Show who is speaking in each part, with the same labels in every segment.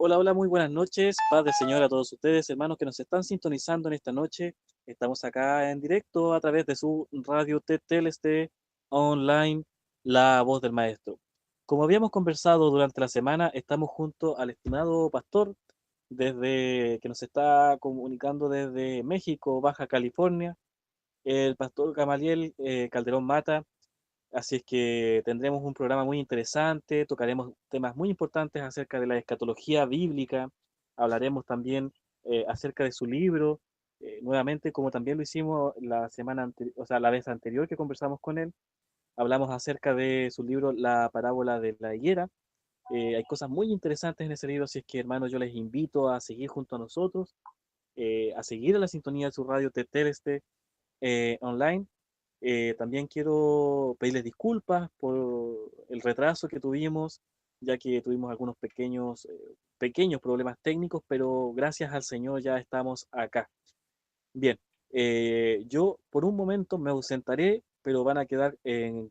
Speaker 1: Hola, hola, muy buenas noches. Paz del Señor a todos ustedes, hermanos que nos están sintonizando en esta noche. Estamos acá en directo a través de su radio TTLST online, La Voz del Maestro. Como habíamos conversado durante la semana, estamos junto al estimado pastor que nos está comunicando desde México, Baja California, el pastor Gamaliel Calderón Mata. Así es que tendremos un programa muy interesante, tocaremos temas muy importantes acerca de la escatología bíblica, hablaremos también acerca de su libro, nuevamente como también lo hicimos la semana anterior, o sea, la vez anterior que conversamos con él, hablamos acerca de su libro La parábola de la higuera. Hay cosas muy interesantes en ese libro, así es que hermanos yo les invito a seguir junto a nosotros, a seguir a la sintonía de su radio Teteleste online. También quiero pedirles disculpas por el retraso que tuvimos, ya que tuvimos algunos pequeños problemas técnicos, pero gracias al Señor ya estamos acá. Bien, yo por un momento me ausentaré, pero van a quedar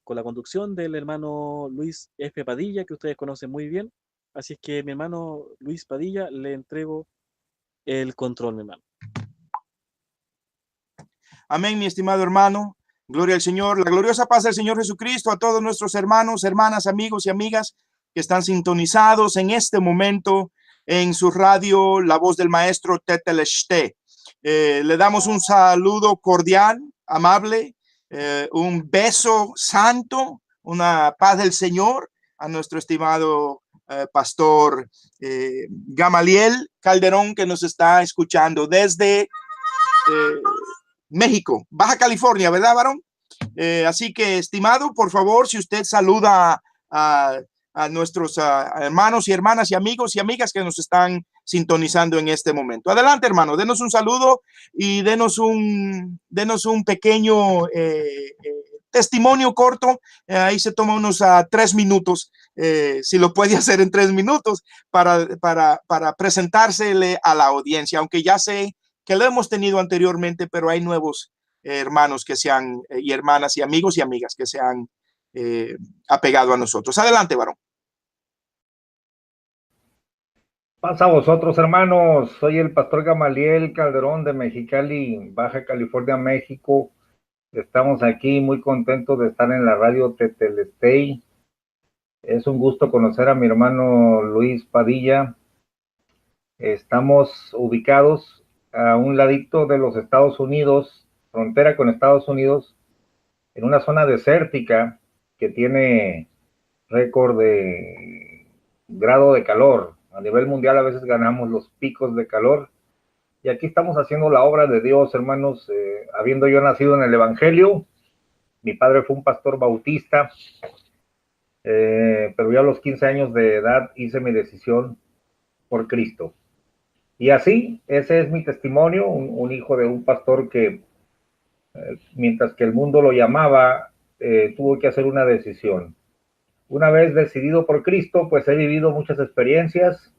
Speaker 1: con la conducción del hermano Luis F. Padilla, que ustedes conocen muy bien. Así es que mi hermano Luis Padilla le entrego el control, mi hermano.
Speaker 2: Amén, mi estimado hermano. Gloria al Señor. La gloriosa paz del Señor Jesucristo a todos nuestros hermanos, hermanas, amigos y amigas que están sintonizados en este momento en su radio, La Voz del Maestro Tetelesté. Le damos un saludo cordial, amable, un beso santo, una paz del Señor a nuestro estimado pastor Gamaliel Calderón, que nos está escuchando desde México, Baja California, ¿verdad, varón? Así que, estimado, por favor, si usted saluda a nuestros hermanos y hermanas y amigos y amigas que nos están sintonizando en este momento. Adelante, hermano, denos un saludo y denos un pequeño testimonio corto. Ahí se toma unos 3 minutos, si lo puede hacer en 3 minutos, para presentársele a la audiencia, aunque ya sé que lo hemos tenido anteriormente, pero hay nuevos hermanos que se han, y hermanas y amigos y amigas que se han apegado a nosotros. Adelante, varón.
Speaker 3: Pasa a vosotros, hermanos. Soy el pastor Gamaliel Calderón de Mexicali, Baja California, México. Estamos aquí muy contentos de estar en la radio Tetelestey. Es un gusto conocer a mi hermano Luis Padilla. Estamos ubicados a un ladito de los Estados Unidos, frontera con Estados Unidos, en una zona desértica que tiene récord de grado de calor. A nivel mundial a veces ganamos los picos de calor. Y aquí estamos haciendo la obra de Dios, hermanos. Habiendo yo nacido en el Evangelio, mi padre fue un pastor bautista, pero yo a los 15 años de edad hice mi decisión por Cristo. Y así, ese es mi testimonio, un hijo de un pastor que, mientras que el mundo lo llamaba, tuvo que hacer una decisión. Una vez decidido por Cristo, pues he vivido muchas experiencias.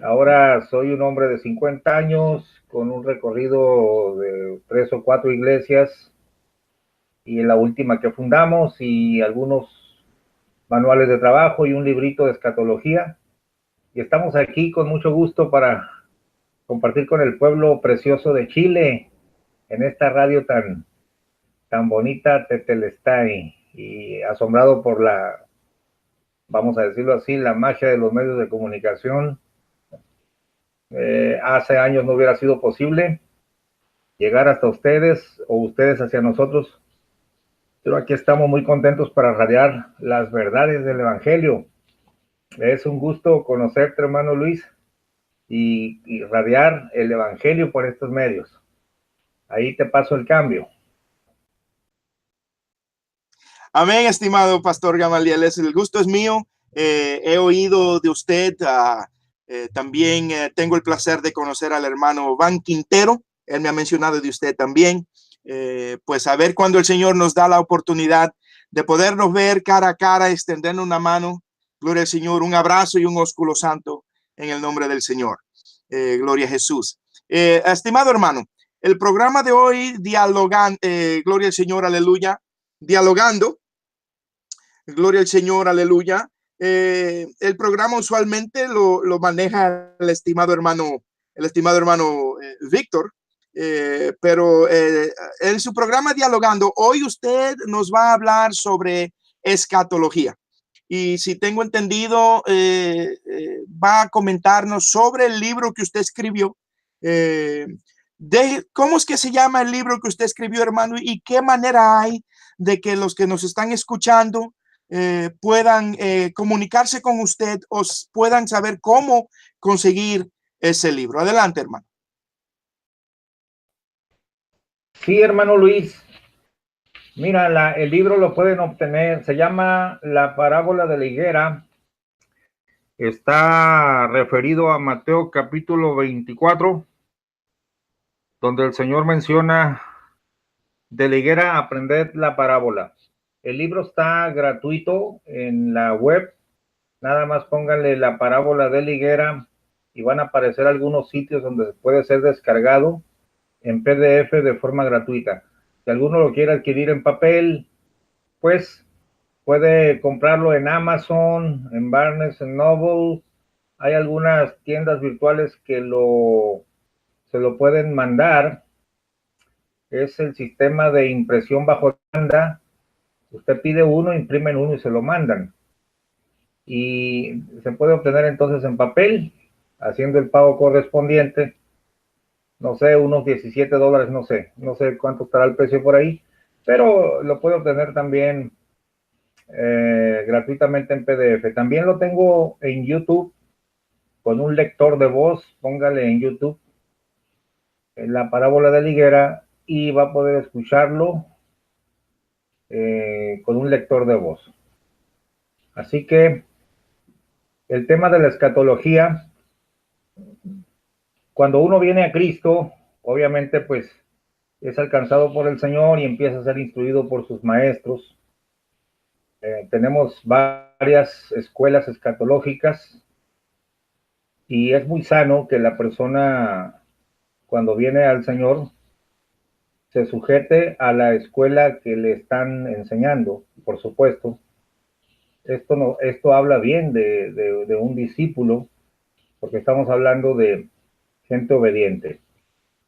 Speaker 3: Ahora soy un hombre de 50 años, con un recorrido de 3 o 4 iglesias, y en la última que fundamos, y algunos manuales de trabajo y un librito de escatología. Y estamos aquí con mucho gusto para compartir con el pueblo precioso de Chile en esta radio tan bonita, Tetelestay, y asombrado por la, vamos a decirlo así, la magia de los medios de comunicación. Hace años no hubiera sido posible llegar hasta ustedes o ustedes hacia nosotros, pero aquí estamos muy contentos para radiar las verdades del Evangelio. Es un gusto conocerte, hermano Luis, y radiar el Evangelio por estos medios. Ahí te paso el cambio.
Speaker 2: Amén, estimado pastor Gamaliel, el gusto es mío. He oído de usted, también tengo el placer de conocer al hermano Van Quintero. Él me ha mencionado de usted también. Pues a ver cuando el Señor nos da la oportunidad de podernos ver cara a cara, extendernos una mano. Gloria al Señor, un abrazo y un ósculo santo en el nombre del Señor. Gloria a Jesús. Estimado hermano, el programa de hoy, gloria al Señor, aleluya, dialogando, gloria al Señor, aleluya, El programa usualmente lo maneja el estimado hermano Víctor, pero en su programa Dialogando, hoy usted nos va a hablar sobre escatología. Y si tengo entendido, va a comentarnos sobre el libro que usted escribió. ¿Cómo es que se llama el libro que usted escribió, hermano? ¿Y qué manera hay de que los que nos están escuchando puedan comunicarse con usted o puedan saber cómo conseguir ese libro? Adelante, hermano.
Speaker 3: Sí, hermano Luis. Mira, el libro lo pueden obtener, se llama La parábola de la higuera. Está referido a Mateo capítulo 24, donde el Señor menciona: de la higuera aprended la parábola. El libro está gratuito en la web. Nada más pónganle La parábola de la higuera y van a aparecer algunos sitios donde puede ser descargado en PDF de forma gratuita. Si alguno lo quiere adquirir en papel, pues puede comprarlo en Amazon, en Barnes & Noble. Hay algunas tiendas virtuales que se lo pueden mandar. Es el sistema de impresión bajo demanda. Usted pide uno, imprimen uno y se lo mandan. Y se puede obtener entonces en papel, haciendo el pago correspondiente. No sé, unos $17, no sé cuánto estará el precio por ahí, pero lo puede obtener también gratuitamente en PDF. También lo tengo en YouTube con un lector de voz. Póngale en YouTube La parábola de la higuera y va a poder escucharlo con un lector de voz. Así que el tema de la escatología, cuando uno viene a Cristo, obviamente pues es alcanzado por el Señor y empieza a ser instruido por sus maestros. Tenemos varias escuelas escatológicas y es muy sano que la persona, cuando viene al Señor, se sujete a la escuela que le están enseñando, por supuesto. Esto habla bien de un discípulo, porque estamos hablando de gente obediente.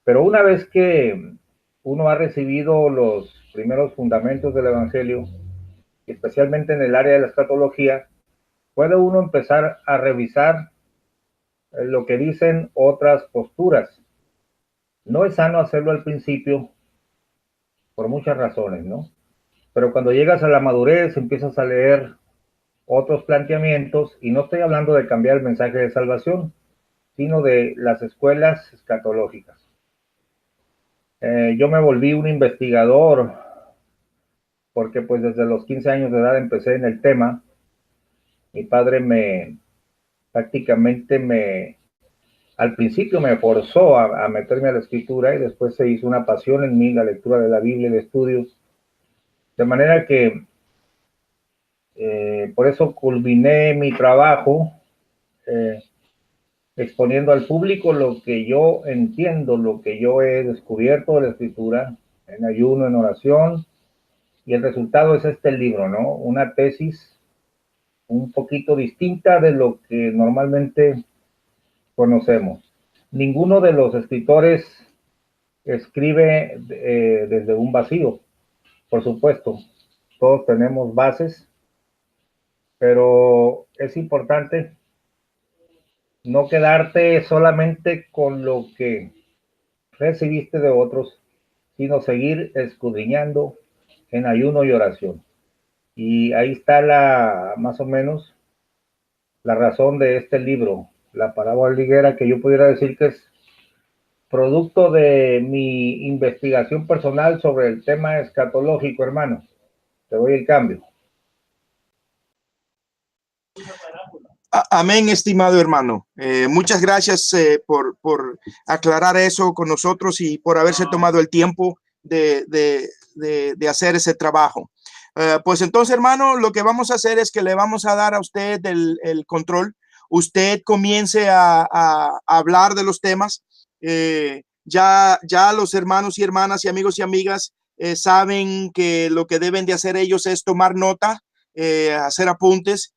Speaker 3: Pero una vez que uno ha recibido los primeros fundamentos del Evangelio, especialmente en el área de la escatología, puede uno empezar a revisar lo que dicen otras posturas. No es sano hacerlo al principio por muchas razones, ¿no? Pero cuando llegas a la madurez, empiezas a leer otros planteamientos, y no estoy hablando de cambiar el mensaje de salvación, sino de las escuelas escatológicas. Yo me volví un investigador porque pues desde los 15 años de edad empecé en el tema. Mi padre prácticamente al principio me forzó a meterme a la escritura, y después se hizo una pasión en mí la lectura de la Biblia, el estudio, de manera que por eso culminé mi trabajo exponiendo al público lo que yo entiendo, lo que yo he descubierto de la escritura, en ayuno, en oración, y el resultado es este libro, ¿no? Una tesis un poquito distinta de lo que normalmente conocemos. Ninguno de los escritores escribe desde un vacío, por supuesto. Todos tenemos bases, pero es importante no quedarte solamente con lo que recibiste de otros, sino seguir escudriñando en ayuno y oración. Y ahí está más o menos la razón de este libro, La parábola de la higuera, que yo pudiera decir que es producto de mi investigación personal sobre el tema escatológico, hermano. Te doy el cambio.
Speaker 2: Amén, estimado hermano. Muchas gracias por aclarar eso con nosotros y por haberse tomado el tiempo de hacer ese trabajo. Pues entonces, hermano, lo que vamos a hacer es que le vamos a dar a usted el control. Usted comience a hablar de los temas. Ya los hermanos y hermanas y amigos y amigas saben que lo que deben de hacer ellos es tomar nota, hacer apuntes,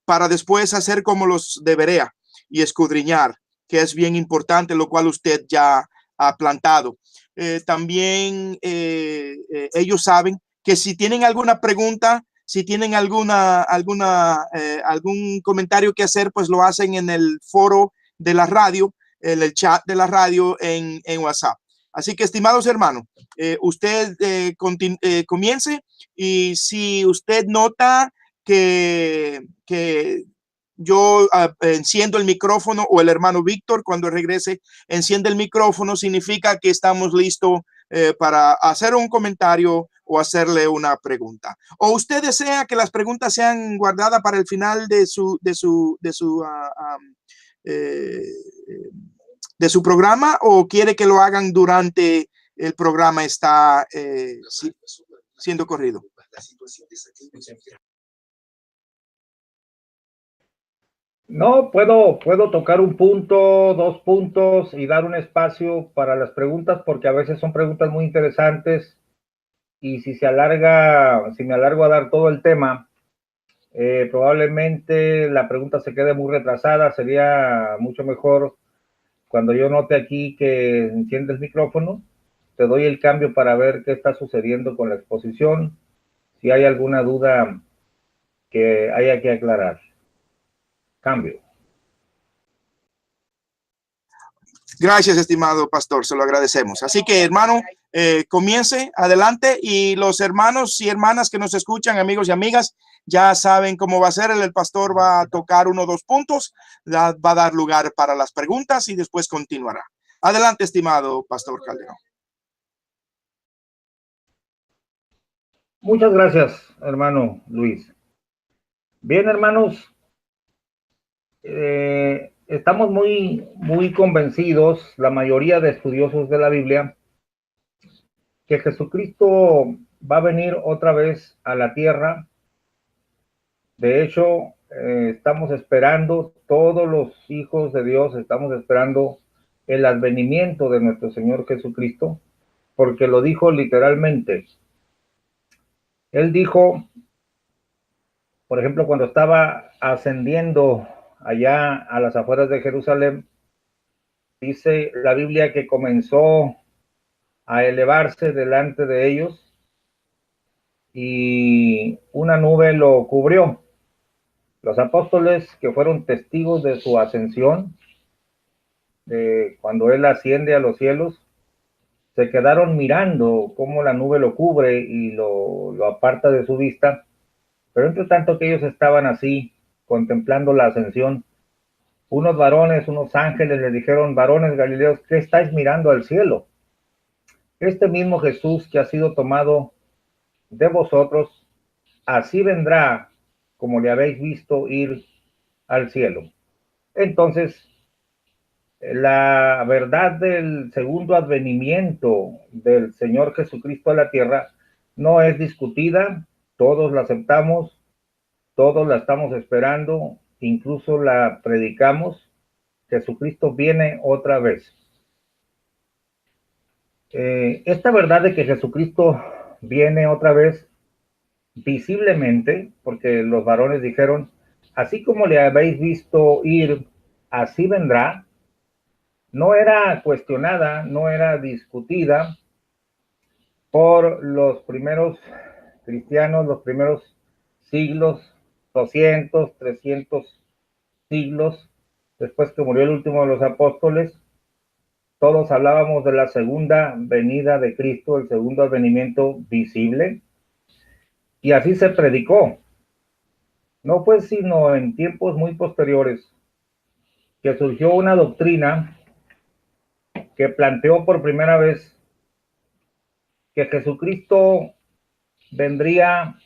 Speaker 2: para después hacer como los de Berea y escudriñar, que es bien importante, lo cual usted ya ha plantado. También ellos saben que si tienen alguna pregunta, si tienen algún comentario que hacer, pues lo hacen en el foro de la radio, en el chat de la radio en WhatsApp. Así que, estimados hermanos, usted comience, y si usted nota que yo enciendo el micrófono, o el hermano Víctor cuando regrese enciende el micrófono, significa que estamos listos para hacer un comentario o hacerle una pregunta. O usted desea que las preguntas sean guardadas para el final de su programa, o quiere que lo hagan durante el programa está siendo corrido.
Speaker 3: No, puedo tocar un punto, 2 puntos y dar un espacio para las preguntas, porque a veces son preguntas muy interesantes, y si me alargo a dar todo el tema, probablemente la pregunta se quede muy retrasada. Sería mucho mejor cuando yo note aquí que enciende el micrófono, te doy el cambio para ver qué está sucediendo con la exposición, si hay alguna duda que haya que aclarar. Cambio.
Speaker 2: Gracias, estimado pastor, se lo agradecemos. Así que, hermano, comience, adelante, y los hermanos y hermanas que nos escuchan, amigos y amigas, ya saben cómo va a ser. El pastor va a tocar 1 o 2 puntos, va a dar lugar para las preguntas y después continuará. Adelante, estimado pastor Calderón.
Speaker 3: Muchas gracias, hermano Luis. Bien, hermanos, estamos muy convencidos, la mayoría de estudiosos de la Biblia, que Jesucristo va a venir otra vez a la tierra. De hecho, estamos esperando, todos los hijos de Dios estamos esperando el advenimiento de nuestro Señor Jesucristo, porque lo dijo literalmente. Él dijo, por ejemplo, cuando estaba ascendiendo allá a las afueras de Jerusalén, dice la Biblia que comenzó a elevarse delante de ellos y una nube lo cubrió. Los apóstoles, que fueron testigos de su ascensión, de cuando él asciende a los cielos, se quedaron mirando cómo la nube lo cubre y lo aparta de su vista. Pero entre tanto que ellos estaban así, contemplando la ascensión, unos varones, unos ángeles les dijeron: varones galileos, ¿qué estáis mirando al cielo? Este mismo Jesús que ha sido tomado de vosotros, así vendrá como le habéis visto ir al cielo. Entonces, la verdad del segundo advenimiento del Señor Jesucristo a la tierra no es discutida, todos la aceptamos, todos la estamos esperando, incluso la predicamos. Jesucristo viene otra vez. Esta verdad de que Jesucristo viene otra vez visiblemente, porque los varones dijeron: así como le habéis visto ir, así vendrá, no era cuestionada, no era discutida por los primeros cristianos, los primeros siglos, 200, 300 siglos después que murió el último de los apóstoles. Todos hablábamos de la segunda venida de Cristo, el segundo advenimiento visible, y así se predicó. No fue sino en tiempos muy posteriores que surgió una doctrina que planteó por primera vez que Jesucristo vendría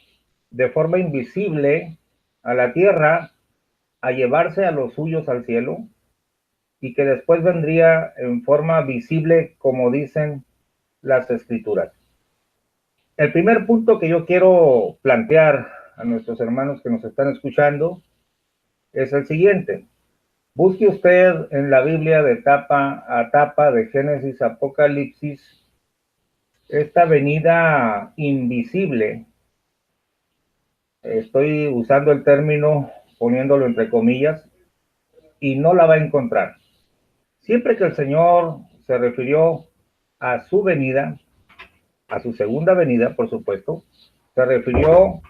Speaker 3: de forma invisible a la tierra a llevarse a los suyos al cielo, y que después vendría en forma visible, como dicen las escrituras. El primer punto que yo quiero plantear a nuestros hermanos que nos están escuchando es el siguiente. Busque usted en la Biblia de tapa a tapa, de Génesis a Apocalipsis, esta venida invisible estoy usando el término, poniéndolo entre comillas, y no la va a encontrar. Siempre que el Señor se refirió a su venida, a su segunda venida, por supuesto, se refirió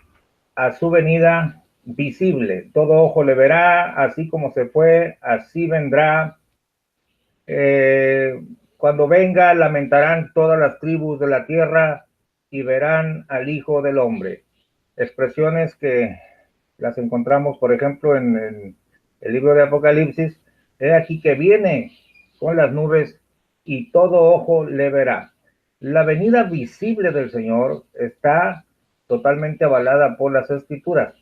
Speaker 3: a su venida visible. Todo ojo le verá, así como se fue, así vendrá. Cuando venga, lamentarán todas las tribus de la tierra y verán al Hijo del Hombre. Expresiones que las encontramos, por ejemplo, en el libro de Apocalipsis. He aquí que viene con las nubes y todo ojo le verá. La venida visible del Señor está totalmente avalada por las Escrituras.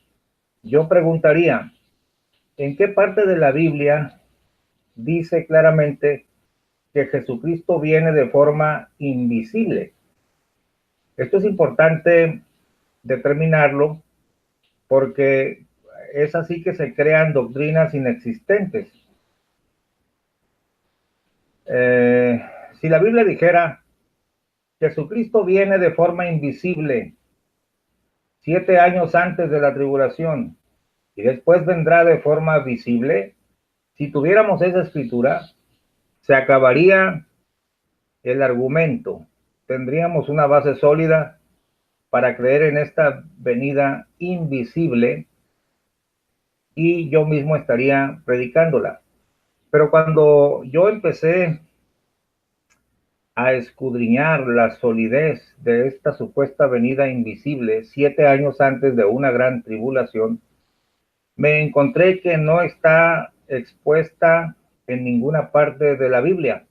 Speaker 3: Yo preguntaría, ¿en qué parte de la Biblia dice claramente que Jesucristo viene de forma invisible? Esto es importante determinarlo porque es así que se crean doctrinas inexistentes. Si la Biblia dijera, Jesucristo viene de forma invisible 7 años antes de la tribulación y después vendrá de forma visible, si tuviéramos esa escritura, se acabaría el argumento. Tendríamos una base sólida para creer en esta venida invisible y yo mismo estaría predicándola. Pero cuando yo empecé a escudriñar la solidez de esta supuesta venida invisible 7 años antes de una gran tribulación, me encontré que no está expuesta en ninguna parte de la Biblia,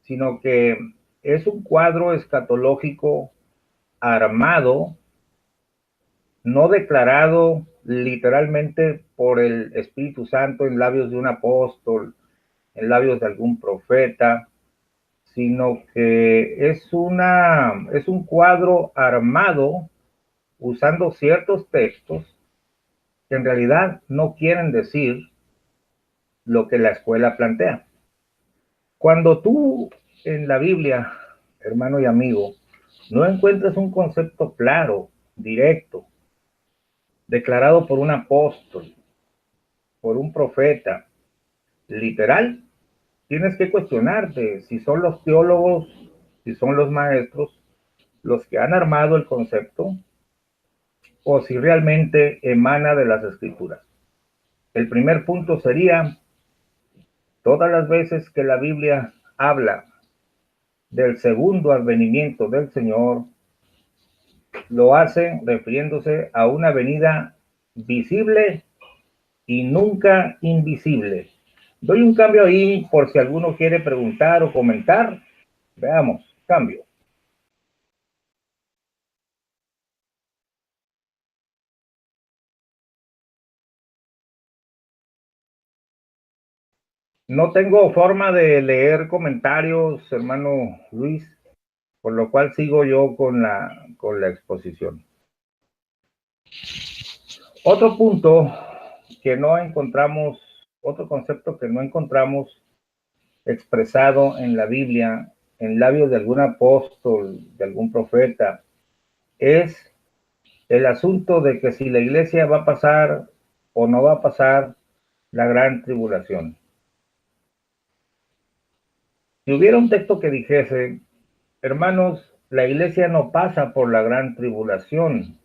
Speaker 3: sino que es un cuadro escatológico armado, no declarado literalmente por el Espíritu Santo en labios de un apóstol, en labios de algún profeta, sino que es un cuadro armado usando ciertos textos que en realidad no quieren decir lo que la escuela plantea. Cuando tú en la Biblia, hermano y amigo, no encuentras un concepto claro, directo, declarado por un apóstol, por un profeta, literal, tienes que cuestionarte si son los teólogos, si son los maestros, los que han armado el concepto, o si realmente emana de las Escrituras. El primer punto sería, todas las veces que la Biblia habla del segundo advenimiento del Señor, lo hace refiriéndose a una venida visible y nunca invisible. Doy un cambio ahí por si alguno quiere preguntar o comentar. Veamos, cambio. No tengo forma de leer comentarios, hermano Luis, por lo cual sigo yo con la exposición. Otro punto que no encontramos, otro concepto que no encontramos expresado en la Biblia, en labios de algún apóstol, de algún profeta, es el asunto de que si la iglesia va a pasar o no va a pasar la gran tribulación. Si hubiera un texto que dijese, hermanos, la iglesia no pasa por la gran tribulación,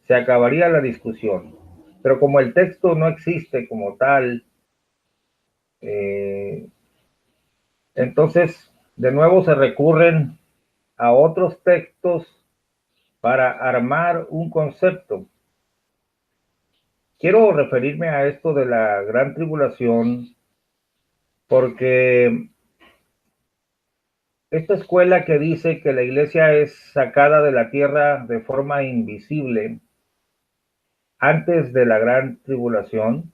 Speaker 3: se acabaría la discusión. Pero como el texto no existe como tal, entonces de nuevo se recurren a otros textos para armar un concepto. Quiero referirme a esto de la gran tribulación porque esta escuela que dice que la iglesia es sacada de la tierra de forma invisible antes de la gran tribulación,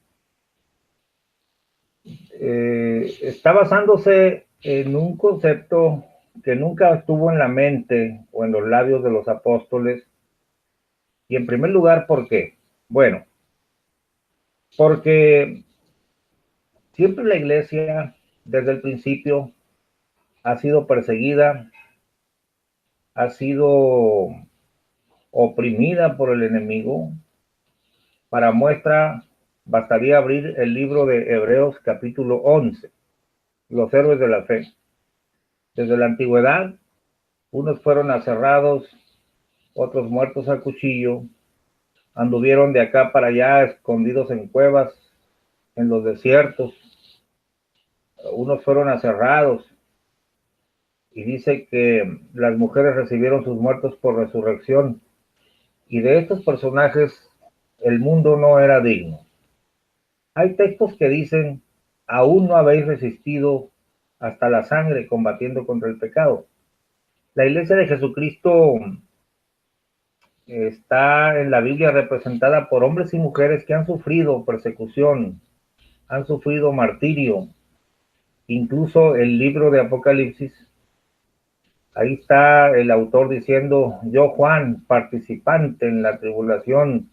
Speaker 3: está basándose en un concepto que nunca estuvo en la mente o en los labios de los apóstoles. Y en primer lugar, ¿por qué? Bueno, porque siempre la iglesia, desde el principio, ha sido perseguida, ha sido oprimida por el enemigo, Para muestra, bastaría abrir el libro de Hebreos capítulo 11, los héroes de la fe. Desde la antigüedad, unos fueron aserrados, otros muertos a cuchillo, anduvieron de acá para allá escondidos en cuevas, en los desiertos, unos fueron aserrados, y dice que las mujeres recibieron sus muertos por resurrección, y de estos personajes el mundo no era digno. Hay textos que dicen, aún no habéis resistido hasta la sangre combatiendo contra el pecado. La iglesia de Jesucristo está en la Biblia representada por hombres y mujeres que han sufrido persecución, han sufrido martirio. Incluso el libro de Apocalipsis, ahí está el autor diciendo, yo Juan, participante en la tribulación,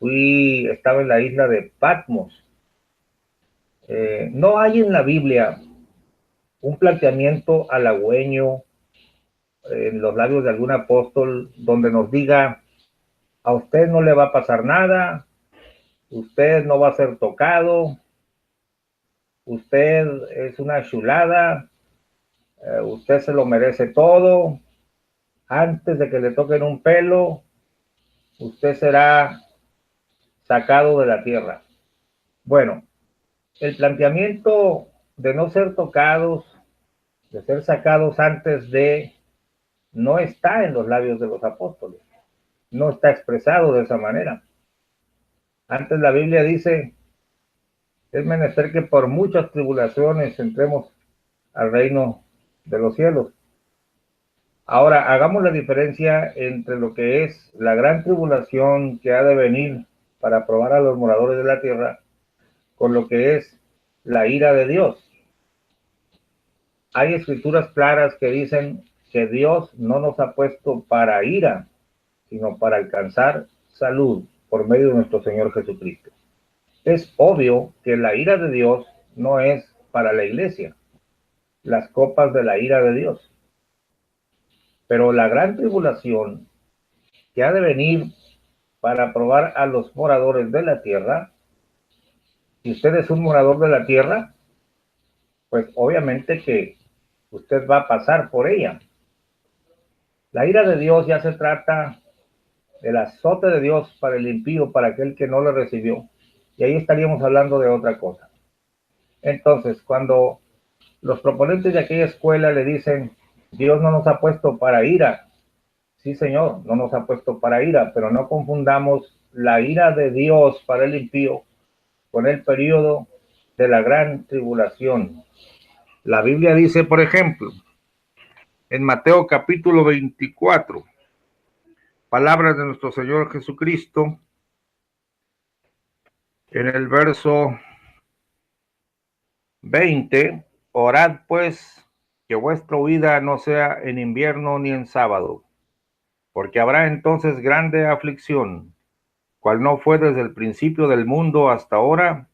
Speaker 3: estaba en la isla de Patmos. No hay en la Biblia un planteamiento halagüeño en los labios de algún apóstol donde nos diga, a usted no le va a pasar nada, usted no va a ser tocado, usted es una chulada, usted se lo merece todo, antes de que le toquen un pelo, usted será sacado de la tierra. Bueno, el planteamiento de no ser tocados, de ser sacados antes de, no está en los labios de los apóstoles, no está expresado de esa manera. Antes la Biblia dice, es menester que por muchas tribulaciones entremos al reino de los cielos. Ahora, hagamos la diferencia entre lo que es la gran tribulación que ha de venir para probar a los moradores de la tierra con lo que es la ira de Dios. Hay escrituras claras que dicen que Dios no nos ha puesto para ira, sino para alcanzar salud por medio de nuestro Señor Jesucristo. Es obvio que la ira de Dios no es para la iglesia, las copas de la ira de Dios. Pero la gran tribulación que ha de venir para probar a los moradores de la tierra, si usted es un morador de la tierra, pues obviamente que usted va a pasar por ella. La ira de Dios ya se trata del azote de Dios para el impío, para aquel que no le recibió. Y ahí estaríamos hablando de otra cosa. Entonces, cuando los proponentes de aquella escuela le dicen, Dios no nos ha puesto para ira. Sí, Señor, no nos ha puesto para ira, pero no confundamos la ira de Dios para el impío con el periodo de la gran tribulación. La Biblia dice, por ejemplo, en Mateo capítulo 24, palabras de nuestro Señor Jesucristo, en el verso 20, orad pues que vuestra huida no sea en invierno ni en sábado, porque habrá entonces grande aflicción, cual no fue desde el principio del mundo hasta ahora,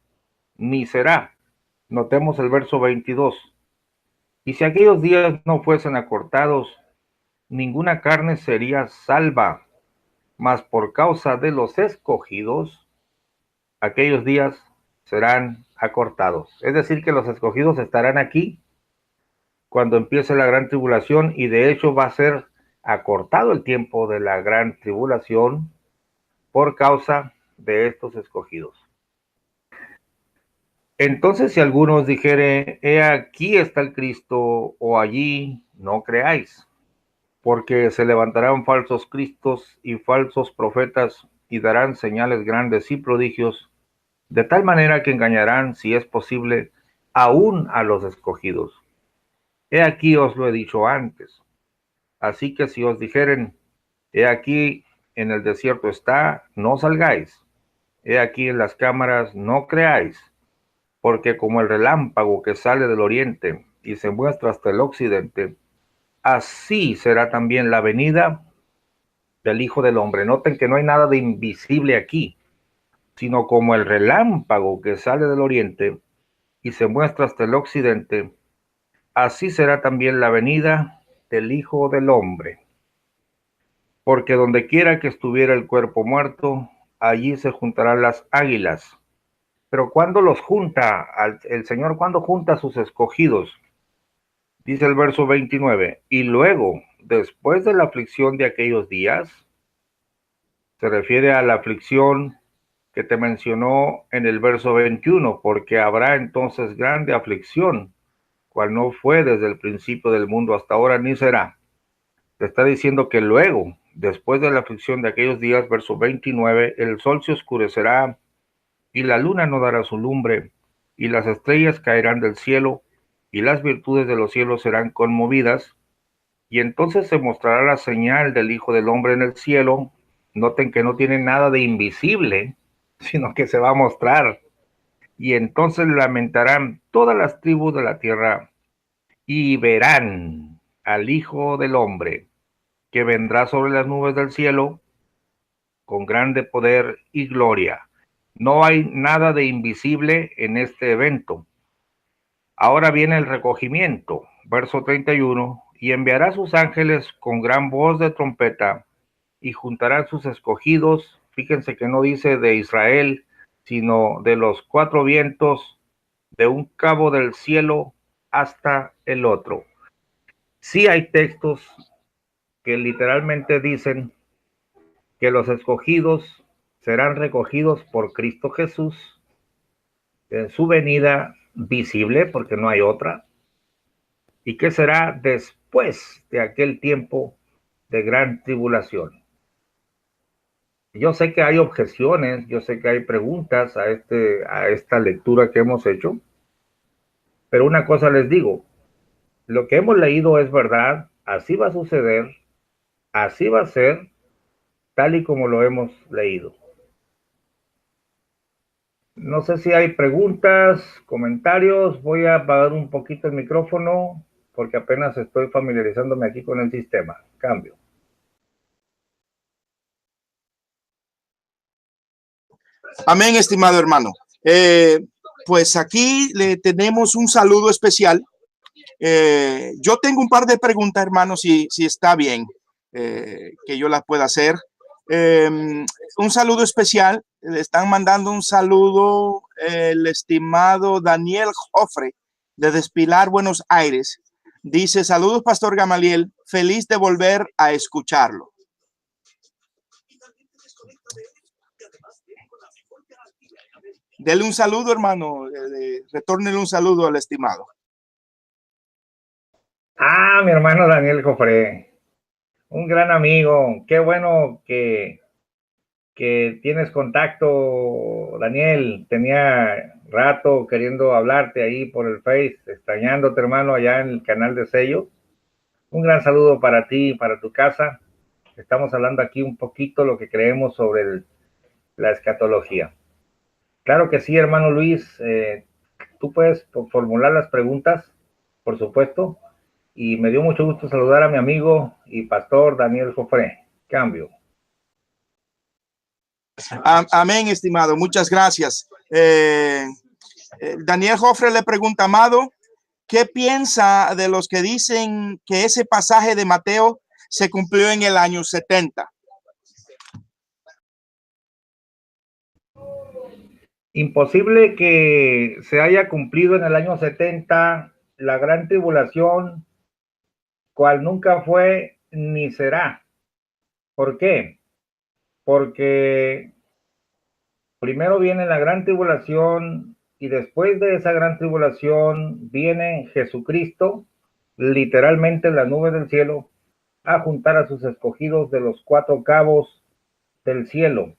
Speaker 3: ni será. Notemos el verso 22. Y si aquellos días no fuesen acortados, ninguna carne sería salva, mas por causa de los escogidos, aquellos días serán acortados. Es decir, que los escogidos estarán aquí cuando empiece la gran tribulación, y de hecho va a ser acortado el tiempo de la gran tribulación por causa de estos escogidos. Entonces, si algunos dijere, he aquí está el Cristo, o allí, no creáis, porque se levantarán falsos cristos y falsos profetas, y darán señales grandes y prodigios, de tal manera que engañarán, si es posible, aún a los escogidos. He aquí os lo he dicho antes. Así que si os dijeren, he aquí en el desierto está, no salgáis. He aquí en las cámaras, no creáis. Porque como el relámpago que sale del oriente y se muestra hasta el occidente, así será también la venida del Hijo del Hombre. Noten que no hay nada de invisible aquí, sino como el relámpago que sale del oriente y se muestra hasta el occidente, así será también la venida del Hijo del Hombre. Porque donde quiera que estuviera el cuerpo muerto, allí se juntarán las águilas. Pero ¿cuándo los junta el Señor? ¿Cuándo junta a sus escogidos? Dice el verso 29, y luego, después de la aflicción de aquellos días, se refiere a la aflicción que te mencionó en el verso 21, porque habrá entonces grande aflicción, cual no fue desde el principio del mundo hasta ahora, ni será. Te está diciendo que luego, después de la aflicción de aquellos días, verso 29, el sol se oscurecerá y la luna no dará su lumbre, y las estrellas caerán del cielo, y las virtudes de los cielos serán conmovidas, y entonces se mostrará la señal del Hijo del Hombre en el cielo. Noten que no tiene nada de invisible, sino que se va a mostrar. Y entonces lamentarán todas las tribus de la tierra y verán al Hijo del Hombre, que vendrá sobre las nubes del cielo con grande poder y gloria. No hay nada de invisible en este evento. Ahora viene el recogimiento, verso 31, y enviará sus ángeles con gran voz de trompeta y juntarán sus escogidos. Fíjense que no dice de Israel, sino de los cuatro vientos, de un cabo del cielo hasta el otro. Sí hay textos que literalmente dicen que los escogidos serán recogidos por Cristo Jesús en su venida visible, porque no hay otra, y que será después de aquel tiempo de gran tribulación. Yo sé que hay objeciones, yo sé que hay preguntas a esta lectura que hemos hecho, pero una cosa les digo, lo que hemos leído es verdad, así va a suceder, así va a ser, tal y como lo hemos leído. No sé si hay preguntas, comentarios. Voy a apagar un poquito el micrófono porque apenas estoy familiarizándome aquí con el sistema. Cambio.
Speaker 2: Amén, estimado hermano. Pues aquí le tenemos un saludo especial. Yo tengo un par de preguntas, hermano, si está bien que yo las pueda hacer. Un saludo especial. Le están mandando un saludo el estimado Daniel Jofre de Despilar, Buenos Aires. Dice, saludos, Pastor Gamaliel. Feliz de volver a escucharlo. Dele un saludo, hermano. Retórnele un saludo al estimado.
Speaker 3: Ah, mi hermano Daniel Jofre. Un gran amigo. Qué bueno que tienes contacto, Daniel. Tenía rato queriendo hablarte ahí por el Face, extrañándote, hermano, allá en el canal de Sello. Un gran saludo para ti y para tu casa. Estamos hablando aquí un poquito lo que creemos sobre la escatología. Claro que sí, hermano Luis. Tú puedes formular las preguntas, por supuesto. Y me dio mucho gusto saludar a mi amigo y pastor Daniel Jofre. Cambio.
Speaker 2: Amén, estimado. Muchas gracias. Daniel Jofre le pregunta, amado, ¿qué piensa de los que dicen que ese pasaje de Mateo se cumplió en el año 70?
Speaker 3: Imposible que se haya cumplido en el año 70 la gran tribulación, cual nunca fue ni será. ¿Por qué? Porque primero viene la gran tribulación y después de esa gran tribulación viene Jesucristo, literalmente en la nube del cielo, a juntar a sus escogidos de los cuatro cabos del cielo.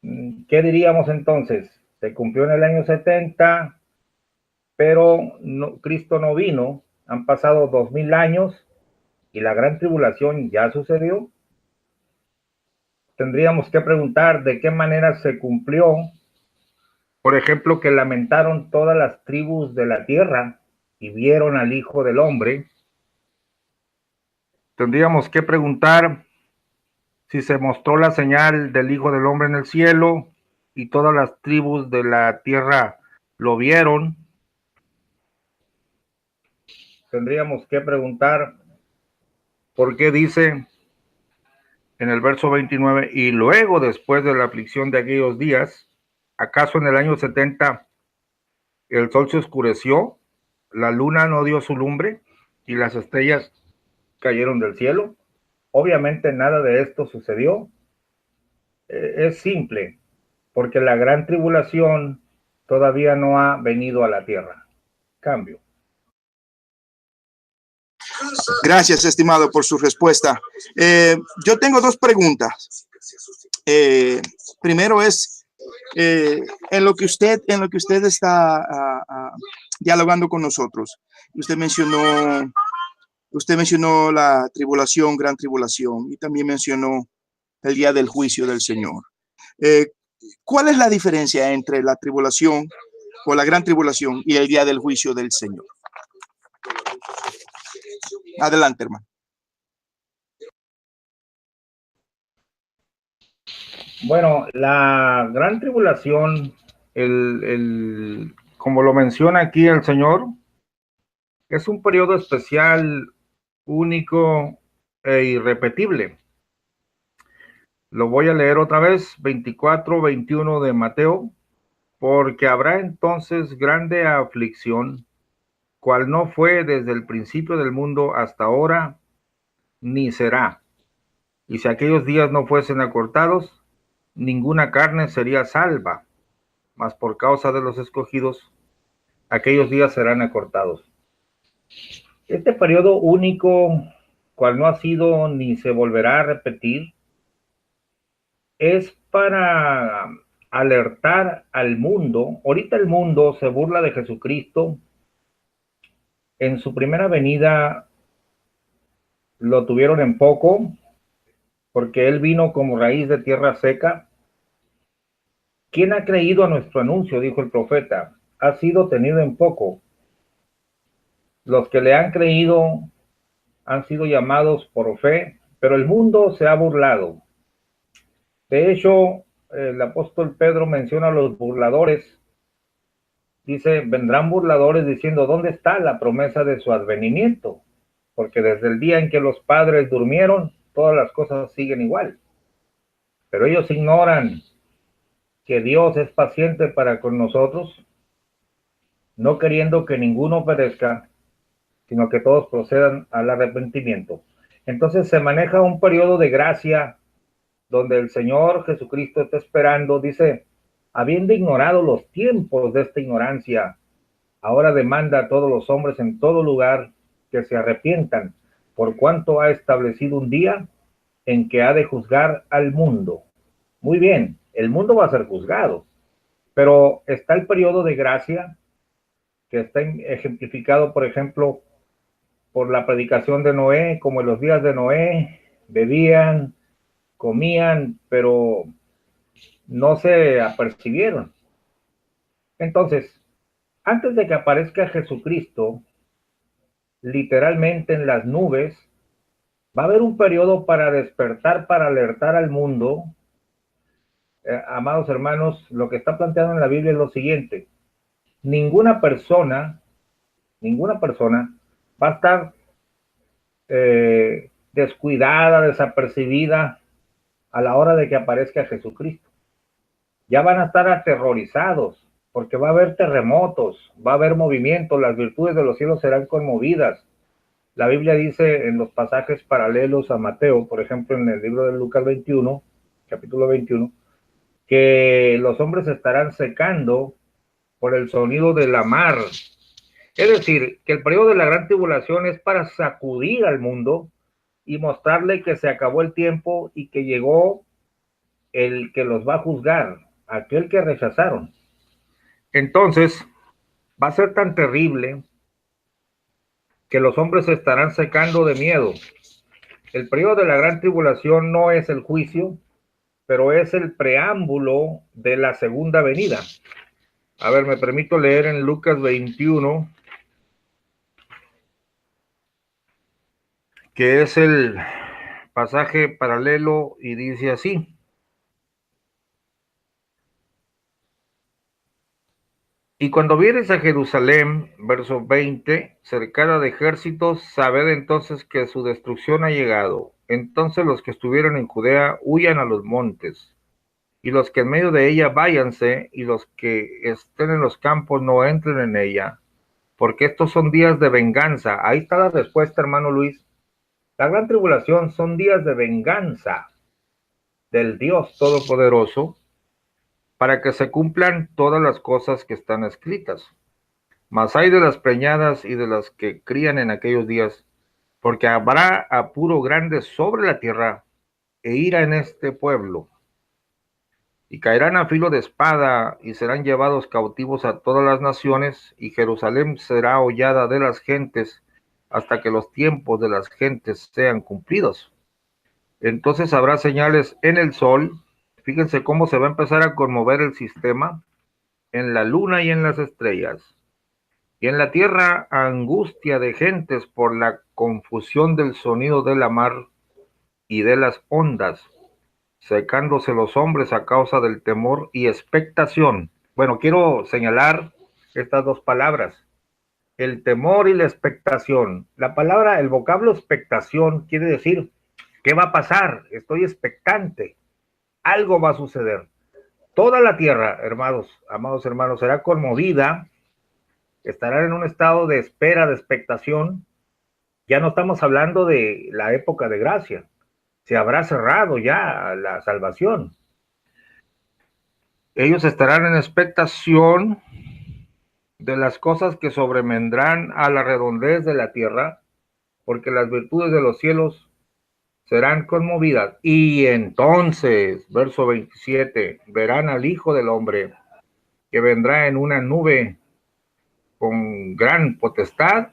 Speaker 3: ¿Qué diríamos entonces? Se cumplió en el año 70, pero Cristo no vino. Han pasado 2000 años y la gran tribulación ya sucedió. Tendríamos que preguntar de qué manera se cumplió. Por ejemplo, que lamentaron todas las tribus de la tierra y vieron al Hijo del Hombre. Tendríamos que preguntar si se mostró la señal del Hijo del Hombre en el cielo y todas las tribus de la tierra lo vieron. Tendríamos que preguntar por qué dice en el verso 29, y luego después de la aflicción de aquellos días, ¿acaso en el año 70 el sol se oscureció, la luna no dio su lumbre y las estrellas cayeron del cielo? Obviamente nada de esto sucedió. Es simple, porque la gran tribulación todavía no ha venido a la tierra. Cambio.
Speaker 2: Gracias, estimado, por su respuesta. Yo tengo dos preguntas. Primero es en lo que usted está dialogando con nosotros. Usted mencionó la tribulación, gran tribulación, y también mencionó el día del juicio del Señor. ¿Cuál es la diferencia entre la tribulación o la gran tribulación y el día del juicio del Señor? Adelante, hermano.
Speaker 3: Bueno, la gran tribulación, como lo menciona aquí el Señor, es un periodo especial, único e irrepetible. Lo voy a leer otra vez, 24-21 de Mateo. Porque habrá entonces grande aflicción, cual no fue desde el principio del mundo hasta ahora, ni será. Y si aquellos días no fuesen acortados, ninguna carne sería salva, mas por causa de los escogidos, aquellos días serán acortados. Este periodo único, cual no ha sido ni se volverá a repetir, es para alertar al mundo. Ahorita el mundo se burla de Jesucristo. En su primera venida lo tuvieron en poco, porque él vino como raíz de tierra seca. ¿Quién ha creído a nuestro anuncio?, dijo el profeta. Ha sido tenido en poco. Los que le han creído han sido llamados por fe, pero el mundo se ha burlado. De hecho, el apóstol Pedro menciona a los burladores. Dice, vendrán burladores diciendo, ¿dónde está la promesa de su advenimiento? Porque desde el día en que los padres durmieron, todas las cosas siguen igual. Pero ellos ignoran que Dios es paciente para con nosotros, no queriendo que ninguno perezca, sino que todos procedan al arrepentimiento. Entonces se maneja un periodo de gracia donde el Señor Jesucristo está esperando, dice, habiendo ignorado los tiempos de esta ignorancia, ahora demanda a todos los hombres en todo lugar que se arrepientan, por cuanto ha establecido un día en que ha de juzgar al mundo. Muy bien, el mundo va a ser juzgado, pero está el periodo de gracia que está ejemplificado, por ejemplo, por la predicación de Noé, como en los días de Noé, bebían, comían, pero no se apercibieron. Entonces, antes de que aparezca Jesucristo, literalmente en las nubes, va a haber un periodo para despertar, para alertar al mundo. Amados hermanos, lo que está planteado en la Biblia es lo siguiente. Ninguna persona va a estar descuidada, desapercibida a la hora de que aparezca Jesucristo. Ya van a estar aterrorizados, porque va a haber terremotos, va a haber movimientos, las virtudes de los cielos serán conmovidas. La Biblia dice en los pasajes paralelos a Mateo, por ejemplo, en el libro de Lucas 21, capítulo 21, que los hombres estarán secando por el sonido de la mar. Es decir, que el periodo de la gran tribulación es para sacudir al mundo y mostrarle que se acabó el tiempo y que llegó el que los va a juzgar, aquel que rechazaron. Entonces, va a ser tan terrible que los hombres se estarán secando de miedo. El periodo de la gran tribulación no es el juicio, pero es el preámbulo de la segunda venida. A ver, me permito leer en Lucas 21, que es el pasaje paralelo, y dice así. Y cuando vieres a Jerusalén, verso 20, cercada de ejércitos, sabed entonces que su destrucción ha llegado. entonces los que estuvieron en Judea huyan a los montes, y los que en medio de ella váyanse, y los que estén en los campos no entren en ella, porque estos son días de venganza. Ahí está la respuesta, hermano Luis. La gran tribulación son días de venganza del Dios Todopoderoso, para que se cumplan todas las cosas que están escritas. Mas hay de las preñadas y de las que crían en aquellos días, porque habrá apuro grande sobre la tierra e ira en este pueblo. Y caerán a filo de espada y serán llevados cautivos a todas las naciones, y Jerusalén será hollada de las gentes hasta que los tiempos de las gentes sean cumplidos. Entonces habrá señales en el sol. Fíjense cómo se va a empezar a conmover el sistema, en la luna y en las estrellas. Y en la tierra angustia de gentes por la confusión del sonido de la mar y de las ondas, secándose los hombres a causa del temor y expectación. Bueno, quiero señalar estas dos palabras, el temor y la expectación. La palabra, el vocablo expectación quiere decir, ¿qué va a pasar? Estoy expectante, algo va a suceder. Toda la tierra, hermanos, amados hermanos, será conmovida, estará en un estado de espera, de expectación. Ya no estamos hablando de la época de gracia, se habrá cerrado ya la salvación. Ellos estarán en expectación de las cosas que sobrevendrán a la redondez de la tierra, porque las virtudes de los cielos serán conmovidas. Y entonces, verso 27, verán al Hijo del Hombre, que vendrá en una nube con gran potestad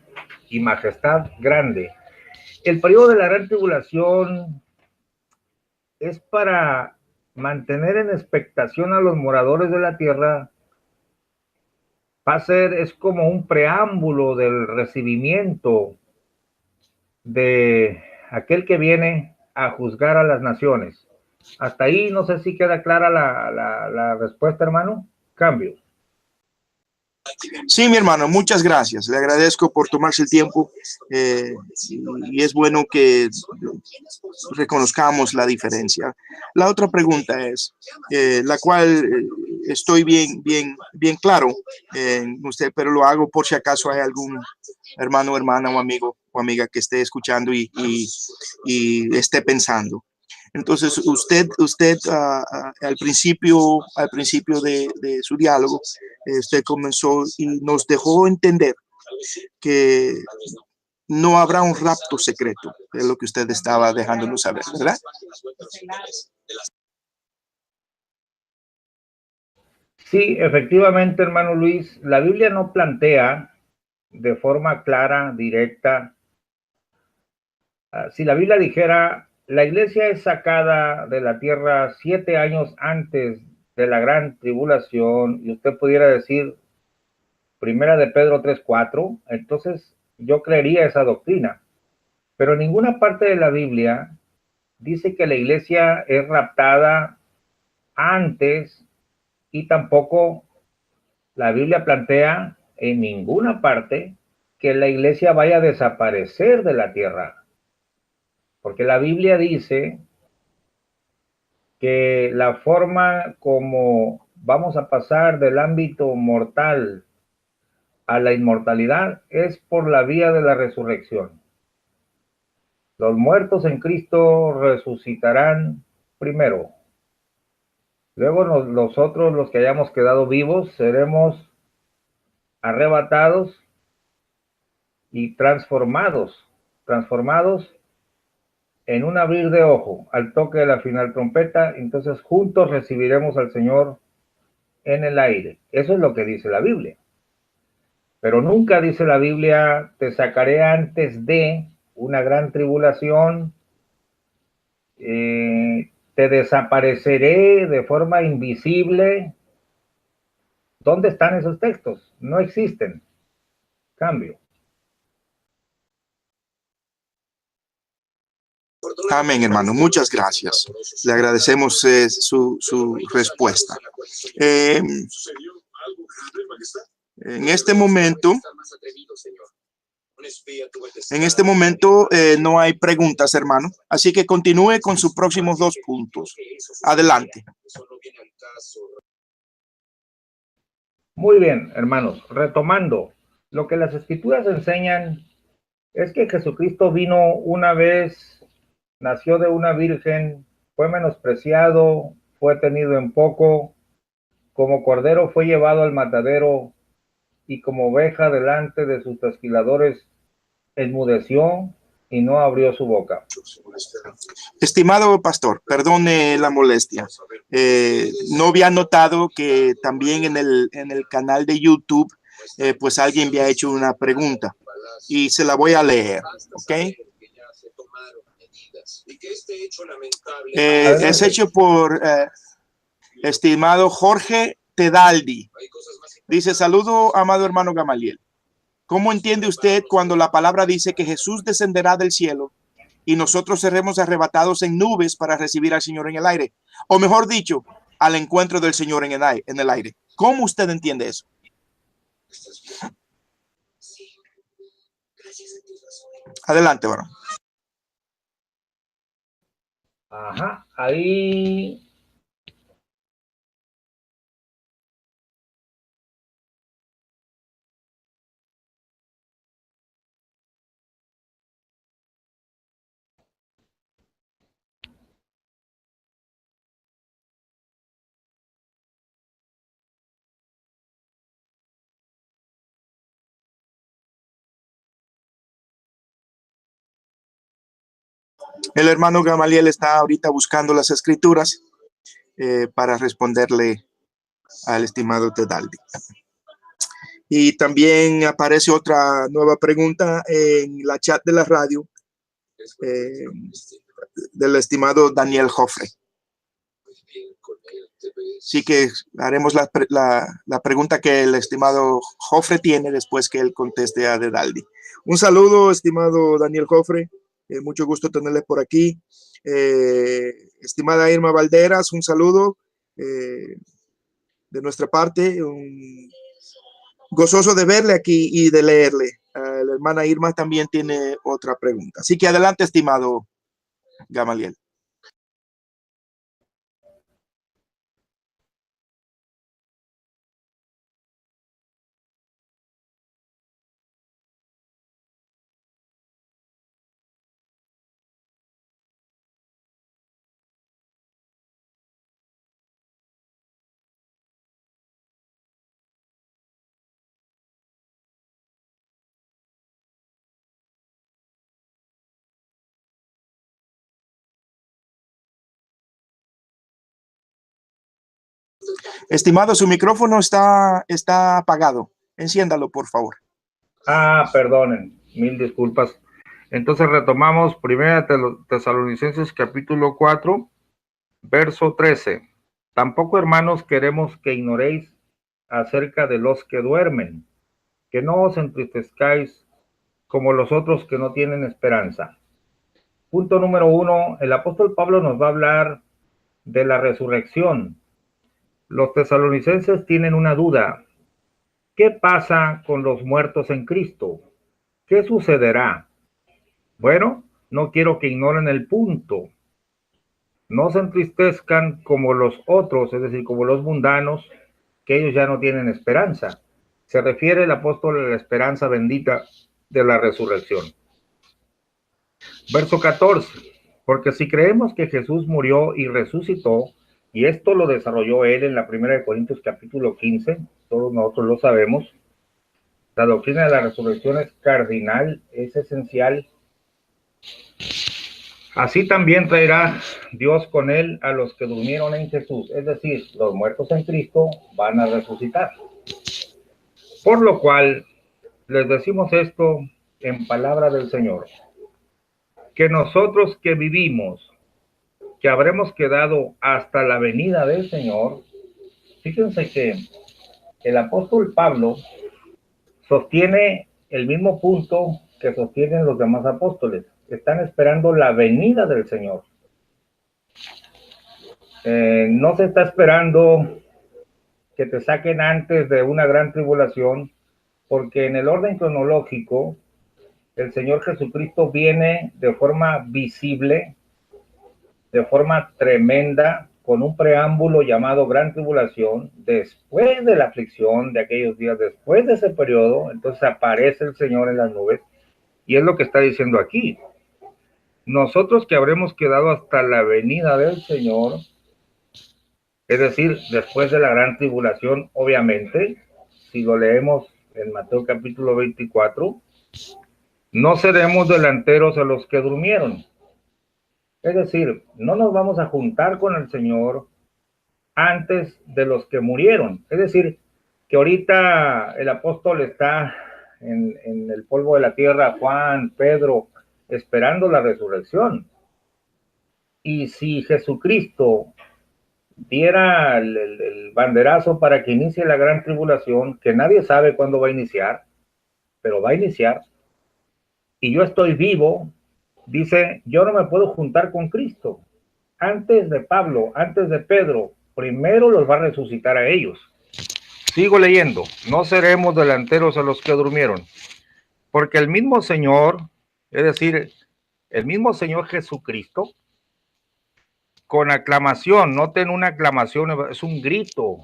Speaker 3: y majestad grande. El periodo de la gran tribulación es para mantener en expectación a los moradores de la tierra. Va a ser, es como un preámbulo del recibimiento de aquel que viene a juzgar a las naciones. Hasta ahí no sé si queda clara la respuesta, hermano. Cambio.
Speaker 2: Sí, mi hermano, muchas gracias. Le agradezco por tomarse el tiempo y es bueno que reconozcamos la diferencia. La otra pregunta es, la cual estoy bien claro en usted, pero lo hago por si acaso hay algún hermano, hermana o amigo o amiga que esté escuchando y esté pensando. Entonces, usted al principio de su diálogo, usted comenzó y nos dejó entender que no habrá un rapto secreto, es lo que usted estaba dejándonos saber, ¿verdad?
Speaker 3: Sí, efectivamente, hermano Luis, la Biblia no plantea de forma clara, directa. Si la Biblia dijera, la iglesia es sacada de la tierra 7 años antes de la gran tribulación, y usted pudiera decir, Primera de Pedro 3:4, entonces yo creería esa doctrina. Pero en ninguna parte de la Biblia dice que la iglesia es raptada antes, y tampoco la Biblia plantea en ninguna parte que la iglesia vaya a desaparecer de la tierra. Porque la Biblia dice que la forma como vamos a pasar del ámbito mortal a la inmortalidad es por la vía de la resurrección. Los muertos en Cristo resucitarán primero. Luego nosotros, los que hayamos quedado vivos, seremos arrebatados y transformados en un abrir de ojo al toque de la final trompeta. Entonces juntos recibiremos al Señor en el aire. Eso es lo que dice la Biblia. Pero nunca dice la Biblia, te sacaré antes de una gran tribulación, te desapareceré de forma invisible. ¿Dónde están esos textos? No existen. Cambio.
Speaker 2: Amén, hermano. Muchas gracias. Le agradecemos su respuesta. En este momento En este momento no hay preguntas, hermano. Así que continúe con sus próximos 2 puntos. Adelante.
Speaker 3: Muy bien, hermanos. Retomando, lo que las escrituras enseñan es que Jesucristo vino una vez, nació de una virgen, fue menospreciado, fue tenido en poco, como cordero fue llevado al matadero y como oveja delante de sus trasquiladores enmudeció y no abrió su boca.
Speaker 2: Estimado pastor, perdone la molestia. No había notado que también en el canal de YouTube, pues alguien había hecho una pregunta y se la voy a leer, ¿ok? Es hecho por estimado Jorge Tedaldi. Dice: saludo, amado hermano Gamaliel. ¿Cómo entiende usted cuando la palabra dice que Jesús descenderá del cielo y nosotros seremos arrebatados en nubes para recibir al Señor en el aire? O mejor dicho, al encuentro del Señor en el aire. ¿Cómo usted entiende eso? Adelante, varón.
Speaker 3: Ajá, ahí
Speaker 2: El hermano Gamaliel está ahorita buscando las escrituras para responderle al estimado Tedaldi. Y también aparece otra nueva pregunta en la chat de la radio del estimado Daniel Joffre. Así que haremos la pregunta que el estimado Joffre tiene después que él conteste a Tedaldi. Un saludo, estimado Daniel Joffre. Mucho gusto tenerle por aquí. Estimada Irma Valderas, un saludo de nuestra parte. Gozoso de verle aquí y de leerle. La hermana Irma también tiene otra pregunta. Así que adelante, estimado Gamaliel. Estimado, su micrófono está apagado. Enciéndalo, por favor.
Speaker 3: perdonen, mil disculpas. Entonces retomamos 1 Tesalonicenses capítulo 4, verso 13. Tampoco, hermanos, queremos que ignoréis acerca de los que duermen, que no os entristezcáis como los otros que no tienen esperanza. Punto número 1, el apóstol Pablo nos va a hablar de la resurrección. Los tesalonicenses tienen una duda. ¿Qué pasa con los muertos en Cristo? ¿Qué sucederá? Bueno, no quiero que ignoren el punto. No se entristezcan como los otros, es decir, como los mundanos, que ellos ya no tienen esperanza. Se refiere el apóstol a la esperanza bendita de la resurrección. Verso 14. Porque si creemos que Jesús murió y resucitó, y esto lo desarrolló él en la 1 de Corintios capítulo 15, todos nosotros lo sabemos, la doctrina de la resurrección es cardinal, es esencial. Así también traerá Dios con él a los que durmieron en Jesús, es decir, los muertos en Cristo van a resucitar. Por lo cual, les decimos esto en palabra del Señor, que nosotros que vivimos, que habremos quedado hasta la venida del Señor. Fíjense que el apóstol Pablo sostiene el mismo punto que sostienen los demás apóstoles. Están esperando la venida del Señor. No se está esperando que te saquen antes de una gran tribulación, porque en el orden cronológico, el Señor Jesucristo viene de forma visible, de forma tremenda, con un preámbulo llamado Gran Tribulación, después de la aflicción de aquellos días, después de ese periodo. Entonces aparece el Señor en las nubes, y es lo que está diciendo aquí. Nosotros que habremos quedado hasta la venida del Señor, es decir, después de la Gran Tribulación, obviamente, si lo leemos en Mateo capítulo 24, no seremos delanteros a los que durmieron. Es decir, no nos vamos a juntar con el Señor antes de los que murieron. Es decir, que ahorita el apóstol está en el polvo de la tierra, Juan, Pedro, esperando la resurrección. Y si Jesucristo diera el banderazo para que inicie la gran tribulación, que nadie sabe cuándo va a iniciar, pero va a iniciar, y yo estoy vivo, dice, yo no me puedo juntar con Cristo. Antes de Pablo, antes de Pedro, primero los va a resucitar a ellos. Sigo leyendo, no seremos delanteros a los que durmieron, porque el mismo Señor, es decir, el mismo Señor Jesucristo, con aclamación, noten una aclamación, es un grito,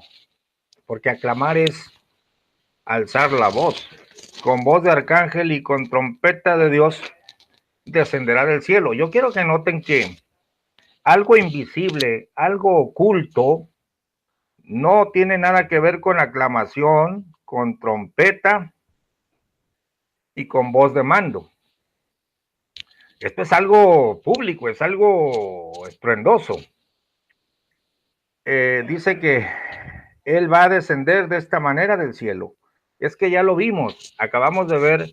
Speaker 3: porque aclamar es alzar la voz, con voz de arcángel y con trompeta de Dios, descenderá del cielo. Yo quiero que noten que algo invisible, algo oculto, no tiene nada que ver con aclamación, con trompeta y con voz de mando. Esto es algo público, es algo estruendoso. Dice que Él va a descender de esta manera del cielo. Es que ya lo vimos, acabamos de ver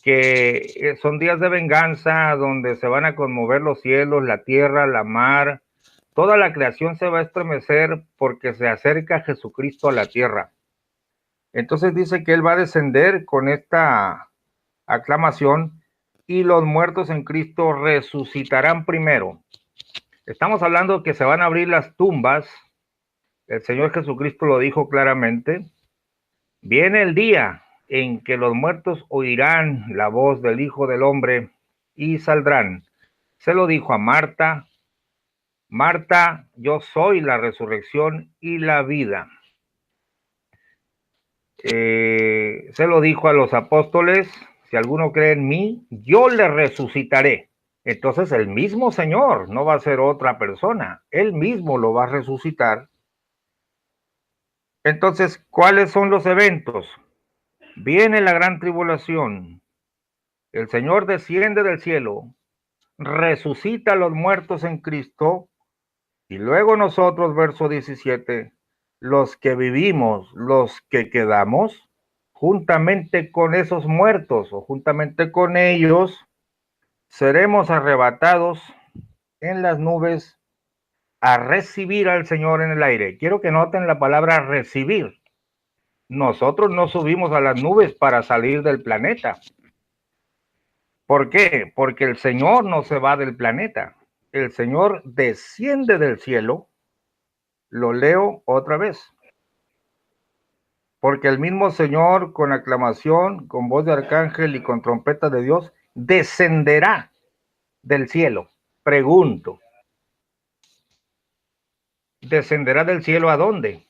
Speaker 3: que son días de venganza donde se van a conmover los cielos, la tierra, la mar. Toda la creación se va a estremecer porque se acerca Jesucristo a la tierra. Entonces dice que Él va a descender con esta aclamación y los muertos en Cristo resucitarán primero. Estamos hablando que se van a abrir las tumbas. El Señor Jesucristo lo dijo claramente. Viene el día en que los muertos oirán la voz del Hijo del Hombre y saldrán. Se lo dijo a Marta. Marta, yo soy la resurrección y la vida. Se lo dijo a los apóstoles, si alguno cree en mí, yo le resucitaré. Entonces el mismo Señor, no va a ser otra persona, Él mismo lo va a resucitar. Entonces, ¿cuáles son los eventos? Viene la gran tribulación, el Señor desciende del cielo, resucita a los muertos en Cristo, y luego nosotros, verso 17, los que vivimos, los que quedamos, juntamente con esos muertos o juntamente con ellos, seremos arrebatados en las nubes a recibir al Señor en el aire. Quiero que noten la palabra recibir. Nosotros no subimos a las nubes para salir del planeta. ¿Por qué? Porque el Señor no se va del planeta. El Señor desciende del cielo. Lo leo otra vez. Porque el mismo Señor, con aclamación, con voz de arcángel y con trompeta de Dios, descenderá del cielo. Pregunto, ¿descenderá del cielo a dónde?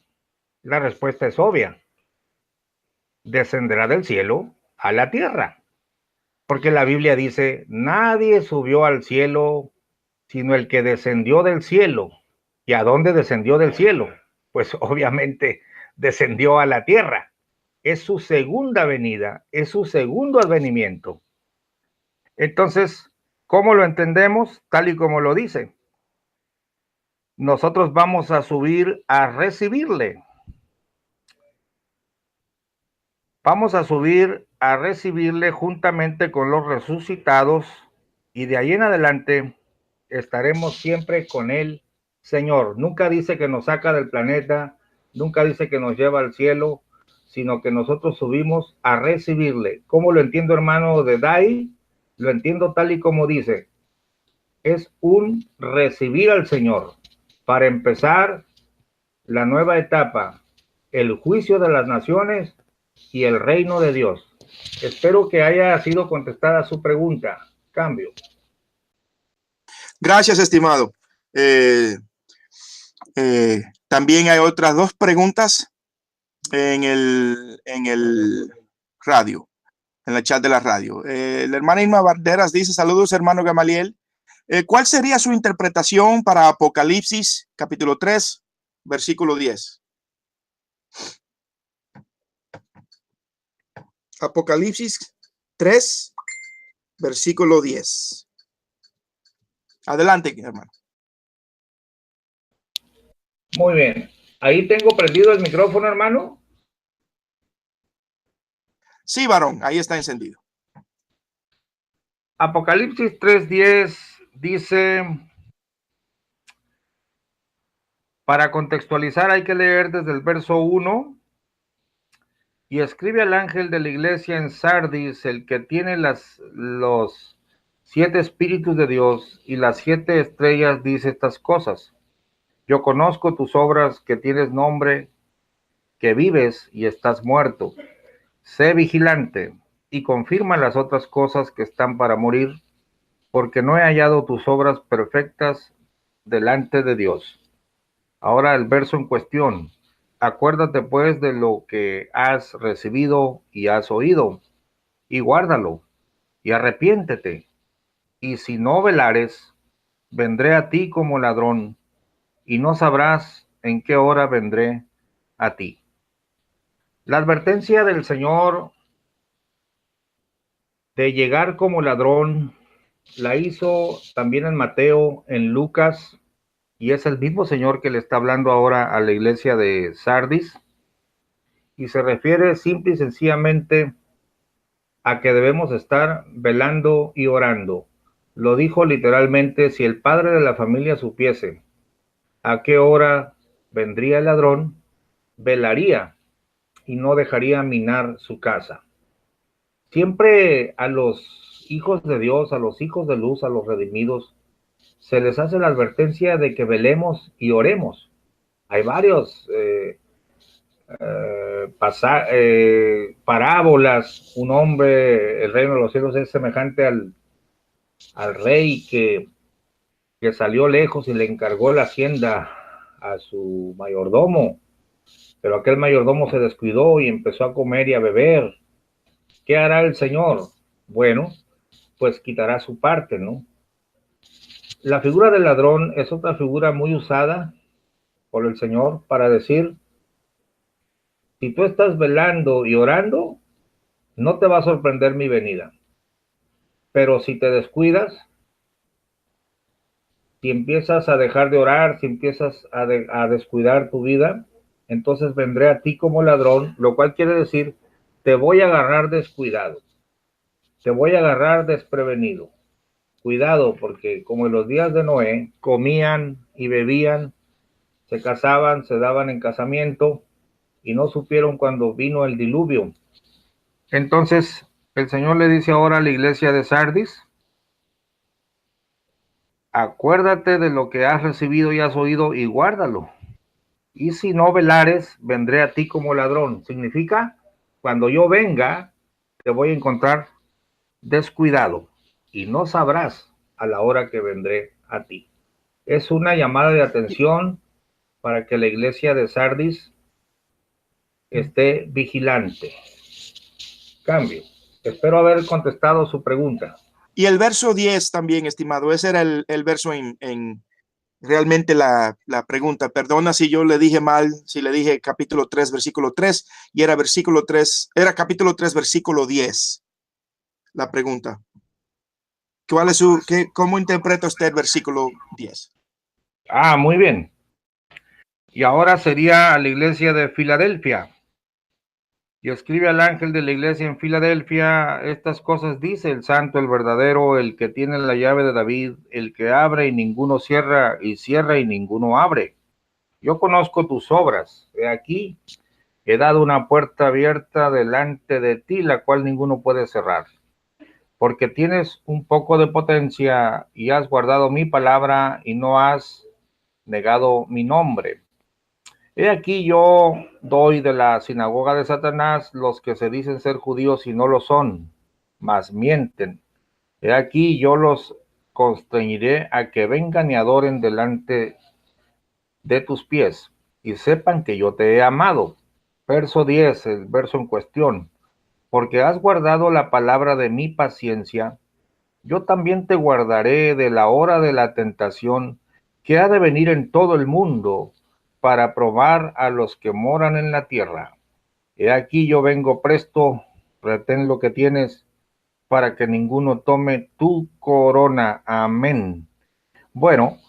Speaker 3: La respuesta es obvia. Descenderá del cielo a la tierra. Porque la Biblia dice, nadie subió al cielo, sino el que descendió del cielo. ¿Y a dónde descendió del cielo? Pues obviamente descendió a la tierra. Es su segunda venida, es su segundo advenimiento. Entonces, ¿cómo lo entendemos? Tal y como lo dice. Nosotros vamos a subir a recibirle. Vamos a subir a recibirle juntamente con los resucitados y de ahí en adelante estaremos siempre con el Señor. Nunca dice que nos saca del planeta, nunca dice que nos lleva al cielo, sino que nosotros subimos a recibirle. ¿Cómo lo entiendo, hermano de Dai? Lo entiendo tal y como dice. Es un recibir al Señor para empezar la nueva etapa, el juicio de las naciones y el reino de Dios. Espero que haya sido contestada su pregunta. Cambio.
Speaker 2: Gracias, estimado. También hay otras dos preguntas en el radio, en el chat de la radio. La hermana Irma Banderas dice: saludos, hermano Gamaliel. ¿Cuál sería su interpretación para Apocalipsis, capítulo 3, versículo 10? Apocalipsis 3, versículo 10. Adelante, hermano.
Speaker 3: Muy bien. Ahí tengo prendido el micrófono, hermano.
Speaker 2: Sí, varón, ahí está encendido.
Speaker 3: Apocalipsis 3:10 dice, para contextualizar hay que leer desde el verso 1, y escribe al ángel de la iglesia en Sardis, el que tiene los 7 espíritus de Dios y las 7 estrellas, dice estas cosas. Yo conozco tus obras, que tienes nombre, que vives y estás muerto. Sé vigilante y confirma las otras cosas que están para morir, porque no he hallado tus obras perfectas delante de Dios. Ahora el verso en cuestión. Acuérdate pues de lo que has recibido y has oído, y guárdalo, y arrepiéntete. Y si no velares, vendré a ti como ladrón, y no sabrás en qué hora vendré a ti. La advertencia del Señor de llegar como ladrón la hizo también en Mateo, en Lucas, y es el mismo Señor que le está hablando ahora a la iglesia de Sardis, y se refiere simple y sencillamente a que debemos estar velando y orando. Lo dijo literalmente: si el padre de la familia supiese a qué hora vendría el ladrón, velaría y no dejaría minar su casa. Siempre a los hijos de Dios, a los hijos de luz, a los redimidos, se les hace la advertencia de que velemos y oremos. Hay varios parábolas. Un hombre, el reino de los cielos es semejante al rey que salió lejos y le encargó la hacienda a su mayordomo, pero aquel mayordomo se descuidó y empezó a comer y a beber. ¿Qué hará el Señor? Bueno, pues quitará su parte, ¿no? La figura del ladrón es otra figura muy usada por el Señor para decir: si tú estás velando y orando, no te va a sorprender mi venida. Pero si te descuidas, si empiezas a dejar de orar, si empiezas a descuidar tu vida, entonces vendré a ti como ladrón, lo cual quiere decir, te voy a agarrar descuidado, te voy a agarrar desprevenido. Cuidado, porque como en los días de Noé, comían y bebían, se casaban, se daban en casamiento y no supieron cuando vino el diluvio. Entonces, el Señor le dice ahora a la iglesia de Sardis: acuérdate de lo que has recibido y has oído y guárdalo. Y si no velares, vendré a ti como ladrón. Significa, cuando yo venga, te voy a encontrar descuidado y no sabrás a la hora que vendré a ti. Es una llamada de atención para que la iglesia de Sardis esté vigilante. Cambio. Espero haber contestado su pregunta.
Speaker 2: Y el verso 10 también, estimado, ese era el verso en realmente la pregunta. Perdona si yo le dije mal, si le dije capítulo 3, versículo 3, y era versículo 3, era capítulo 3, versículo 10. La pregunta. ¿Cómo interpreta usted el versículo 10?
Speaker 3: Muy bien. Y ahora sería a la iglesia de Filadelfia. Y escribe al ángel de la iglesia en Filadelfia: estas cosas dice el santo, el verdadero, el que tiene la llave de David, el que abre y ninguno cierra, y cierra y ninguno abre. Yo conozco tus obras. He aquí, he dado una puerta abierta delante de ti, la cual ninguno puede cerrar. Porque tienes un poco de potencia y has guardado mi palabra y no has negado mi nombre. He aquí yo doy de la sinagoga de Satanás los que se dicen ser judíos y no lo son, mas mienten. He aquí yo los constreñiré a que vengan y adoren delante de tus pies y sepan que yo te he amado. Verso 10, el verso en cuestión. Porque has guardado la palabra de mi paciencia, yo también te guardaré de la hora de la tentación que ha de venir en todo el mundo para probar a los que moran en la tierra. He aquí yo vengo presto, retén lo que tienes para que ninguno tome tu corona. Amén. Bueno,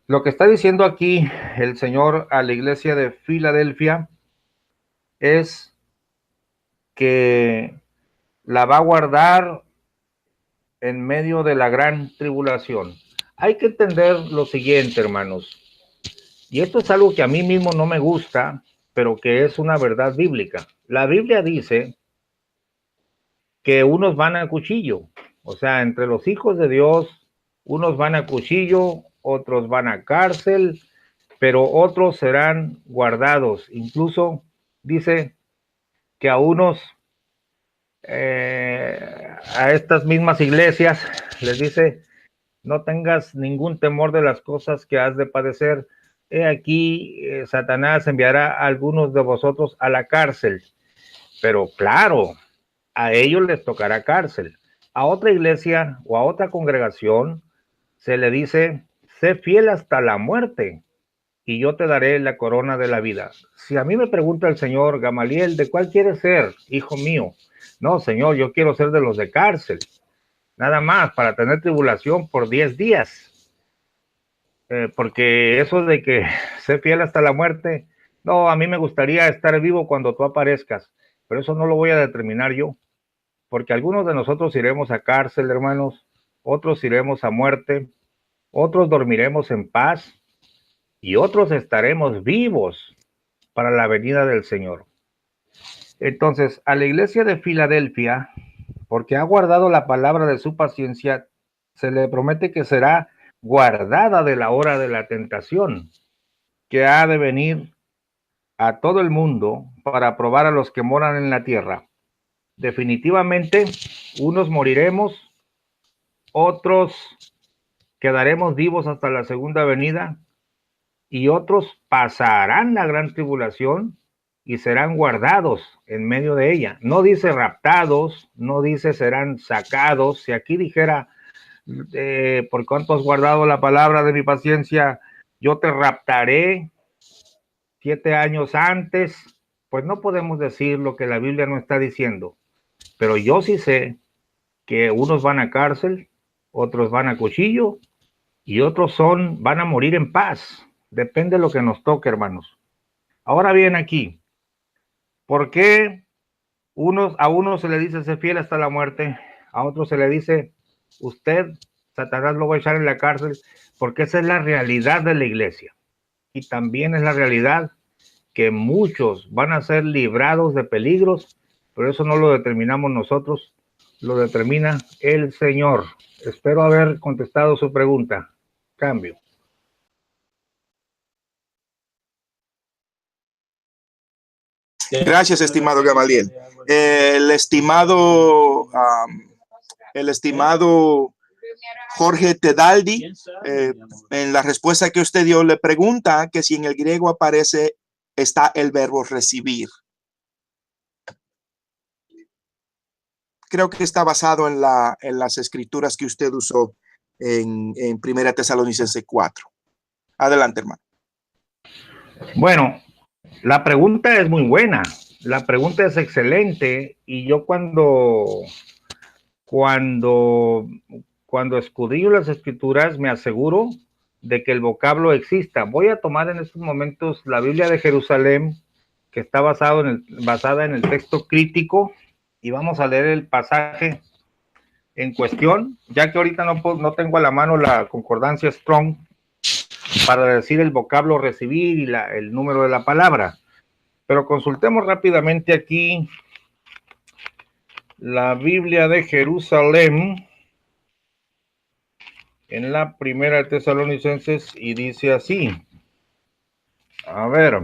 Speaker 3: lo que está diciendo aquí el Señor a la iglesia de Filadelfia es que la va a guardar en medio de la gran tribulación. Hay que entender lo siguiente, hermanos, y esto es algo que a mí mismo no me gusta, pero que es una verdad bíblica. La Biblia dice que unos van a cuchillo, o sea, entre los hijos de Dios, unos van a cuchillo, otros van a cárcel, pero otros serán guardados. Incluso dice que a unos, a estas mismas iglesias, les dice, no tengas ningún temor de las cosas que has de padecer. He aquí, Satanás enviará a algunos de vosotros a la cárcel, pero claro, a ellos les tocará cárcel. A otra iglesia o a otra congregación se le dice, sé fiel hasta la muerte y yo te daré la corona de la vida. Si a mí me pregunta el Señor, Gamaliel, ¿de cuál quieres ser, hijo mío? No, Señor, yo quiero ser de los de cárcel, nada más, para tener tribulación por 10 días. Porque eso de que sé fiel hasta la muerte, no, a mí me gustaría estar vivo cuando tú aparezcas, pero eso no lo voy a determinar yo, porque algunos de nosotros iremos a cárcel, hermanos, otros iremos a muerte, otros dormiremos en paz y otros estaremos vivos para la venida del Señor. Entonces, a la iglesia de Filadelfia, porque ha guardado la palabra de su paciencia, se le promete que será guardada de la hora de la tentación, que ha de venir a todo el mundo para probar a los que moran en la tierra. Definitivamente, unos moriremos, otros quedaremos vivos hasta la segunda venida y otros pasarán la gran tribulación y serán guardados en medio de ella. No dice raptados, no dice serán sacados. Si aquí dijera, por cuanto has guardado la palabra de mi paciencia, yo te raptaré 7 años antes, pues no podemos decir lo que la Biblia no está diciendo. Pero yo sí sé que unos van a cárcel, otros van a cuchillo y otros van a morir en paz. Depende de lo que nos toque, hermanos. Ahora bien, aquí, ¿por qué a uno se le dice ser fiel hasta la muerte? A otro se le dice, usted, Satanás lo va a echar en la cárcel, porque esa es la realidad de la iglesia. Y también es la realidad que muchos van a ser librados de peligros, pero eso no lo determinamos nosotros, lo determina el Señor. Espero haber contestado su pregunta. Cambio.
Speaker 2: Gracias, estimado Gamaliel. El estimado Jorge Tedaldi, en la respuesta que usted dio, le pregunta que si en el griego está el verbo recibir. Creo que está basado en las escrituras que usted usó en 1 Tesalonicenses 4. Adelante, hermano.
Speaker 3: Bueno, la pregunta es muy buena, la pregunta es excelente, y yo cuando escudriño las escrituras me aseguro de que el vocablo exista. Voy a tomar en estos momentos la Biblia de Jerusalén, que está basada en el texto crítico, y vamos a leer el pasaje en cuestión, ya que ahorita no tengo a la mano la concordancia Strong para decir el vocablo recibir y el número de la palabra. Pero consultemos rápidamente aquí la Biblia de Jerusalén en la primera de Tesalonicenses y dice así. A ver.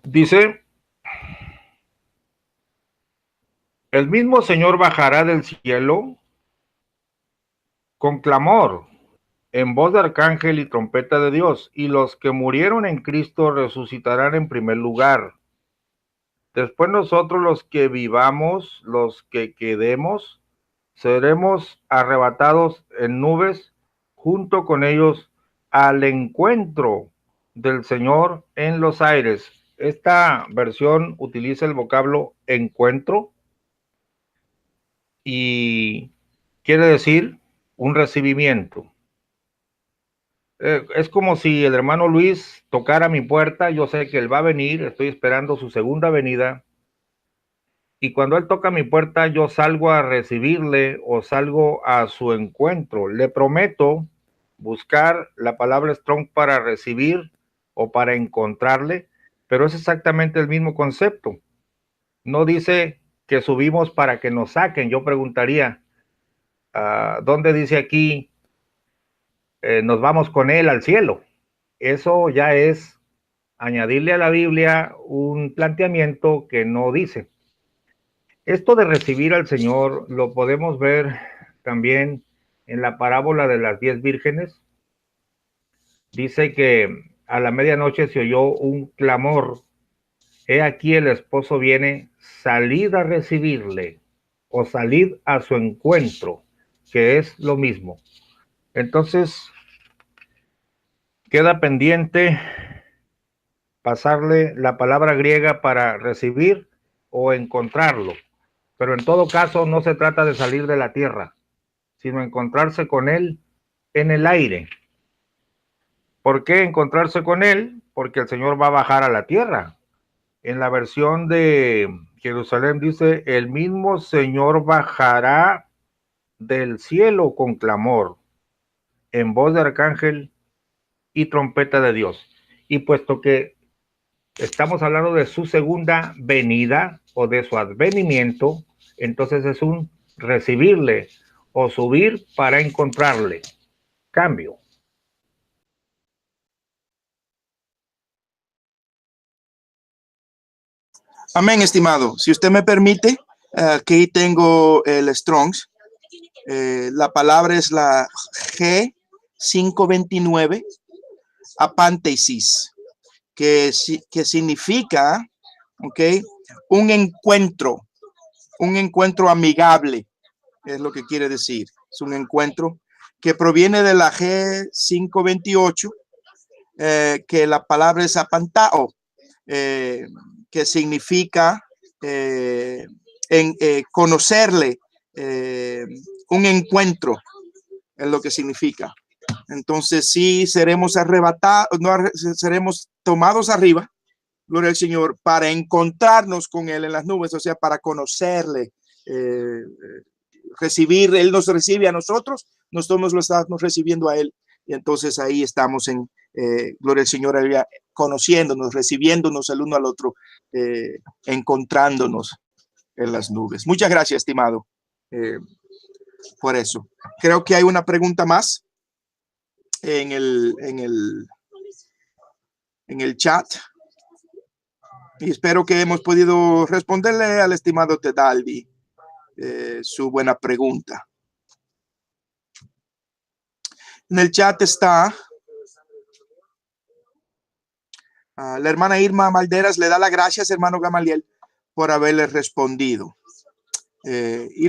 Speaker 3: Dice, el mismo Señor bajará del cielo con clamor, en voz de arcángel y trompeta de Dios, y los que murieron en Cristo resucitarán en primer lugar. Después nosotros los que vivamos, los que quedemos, seremos arrebatados en nubes junto con ellos al encuentro del Señor en los aires. Esta versión utiliza el vocablo encuentro y quiere decir un recibimiento. Es como si el hermano Luis tocara mi puerta, yo sé que él va a venir, estoy esperando su segunda venida, y cuando él toca mi puerta, yo salgo a recibirle o salgo a su encuentro. Le prometo buscar la palabra strong para recibir o para encontrarle, pero es exactamente el mismo concepto. No dice que subimos para que nos saquen. Yo preguntaría, ¿dónde dice aquí nos vamos con él al cielo? Eso ya es añadirle a la Biblia un planteamiento que no dice. Esto de recibir al Señor lo podemos ver también en la parábola de las 10 vírgenes. Dice que a la medianoche se oyó un clamor. He aquí el esposo viene, salid a recibirle o salid a su encuentro, que es lo mismo. Entonces, queda pendiente pasarle la palabra griega para recibir o encontrarlo. Pero en todo caso no se trata de salir de la tierra, sino encontrarse con él en el aire. ¿Por qué encontrarse con él? Porque el Señor va a bajar a la tierra. En la versión de Jerusalén dice, el mismo Señor bajará del cielo con clamor, en voz de arcángel y trompeta de Dios. Y puesto que estamos hablando de su segunda venida o de su advenimiento, entonces es un recibirle o subir para encontrarle. Cambio.
Speaker 2: Amén, estimado. Si usted me permite, aquí tengo el Strongs. La palabra es la G529, apántesis, que significa, un encuentro amigable, es lo que quiere decir. Es un encuentro que proviene de la G528, que la palabra es apantao, que significa conocerle, un encuentro, es lo que significa. Entonces sí seremos arrebatados, no seremos tomados arriba, gloria al Señor, para encontrarnos con él en las nubes, o sea, para conocerle, recibir, él nos recibe a nosotros lo estamos recibiendo a él, y entonces ahí estamos en gloria al Señor, conociéndonos, recibiéndonos el uno al otro, encontrándonos en las nubes. Muchas gracias, estimado, por eso. Creo que hay una pregunta más en el chat, y espero que hemos podido responderle al estimado Tedaldi su buena pregunta. En el chat está la hermana Irma Malderas, le da las gracias, hermano Gamaliel, por haberle respondido. Y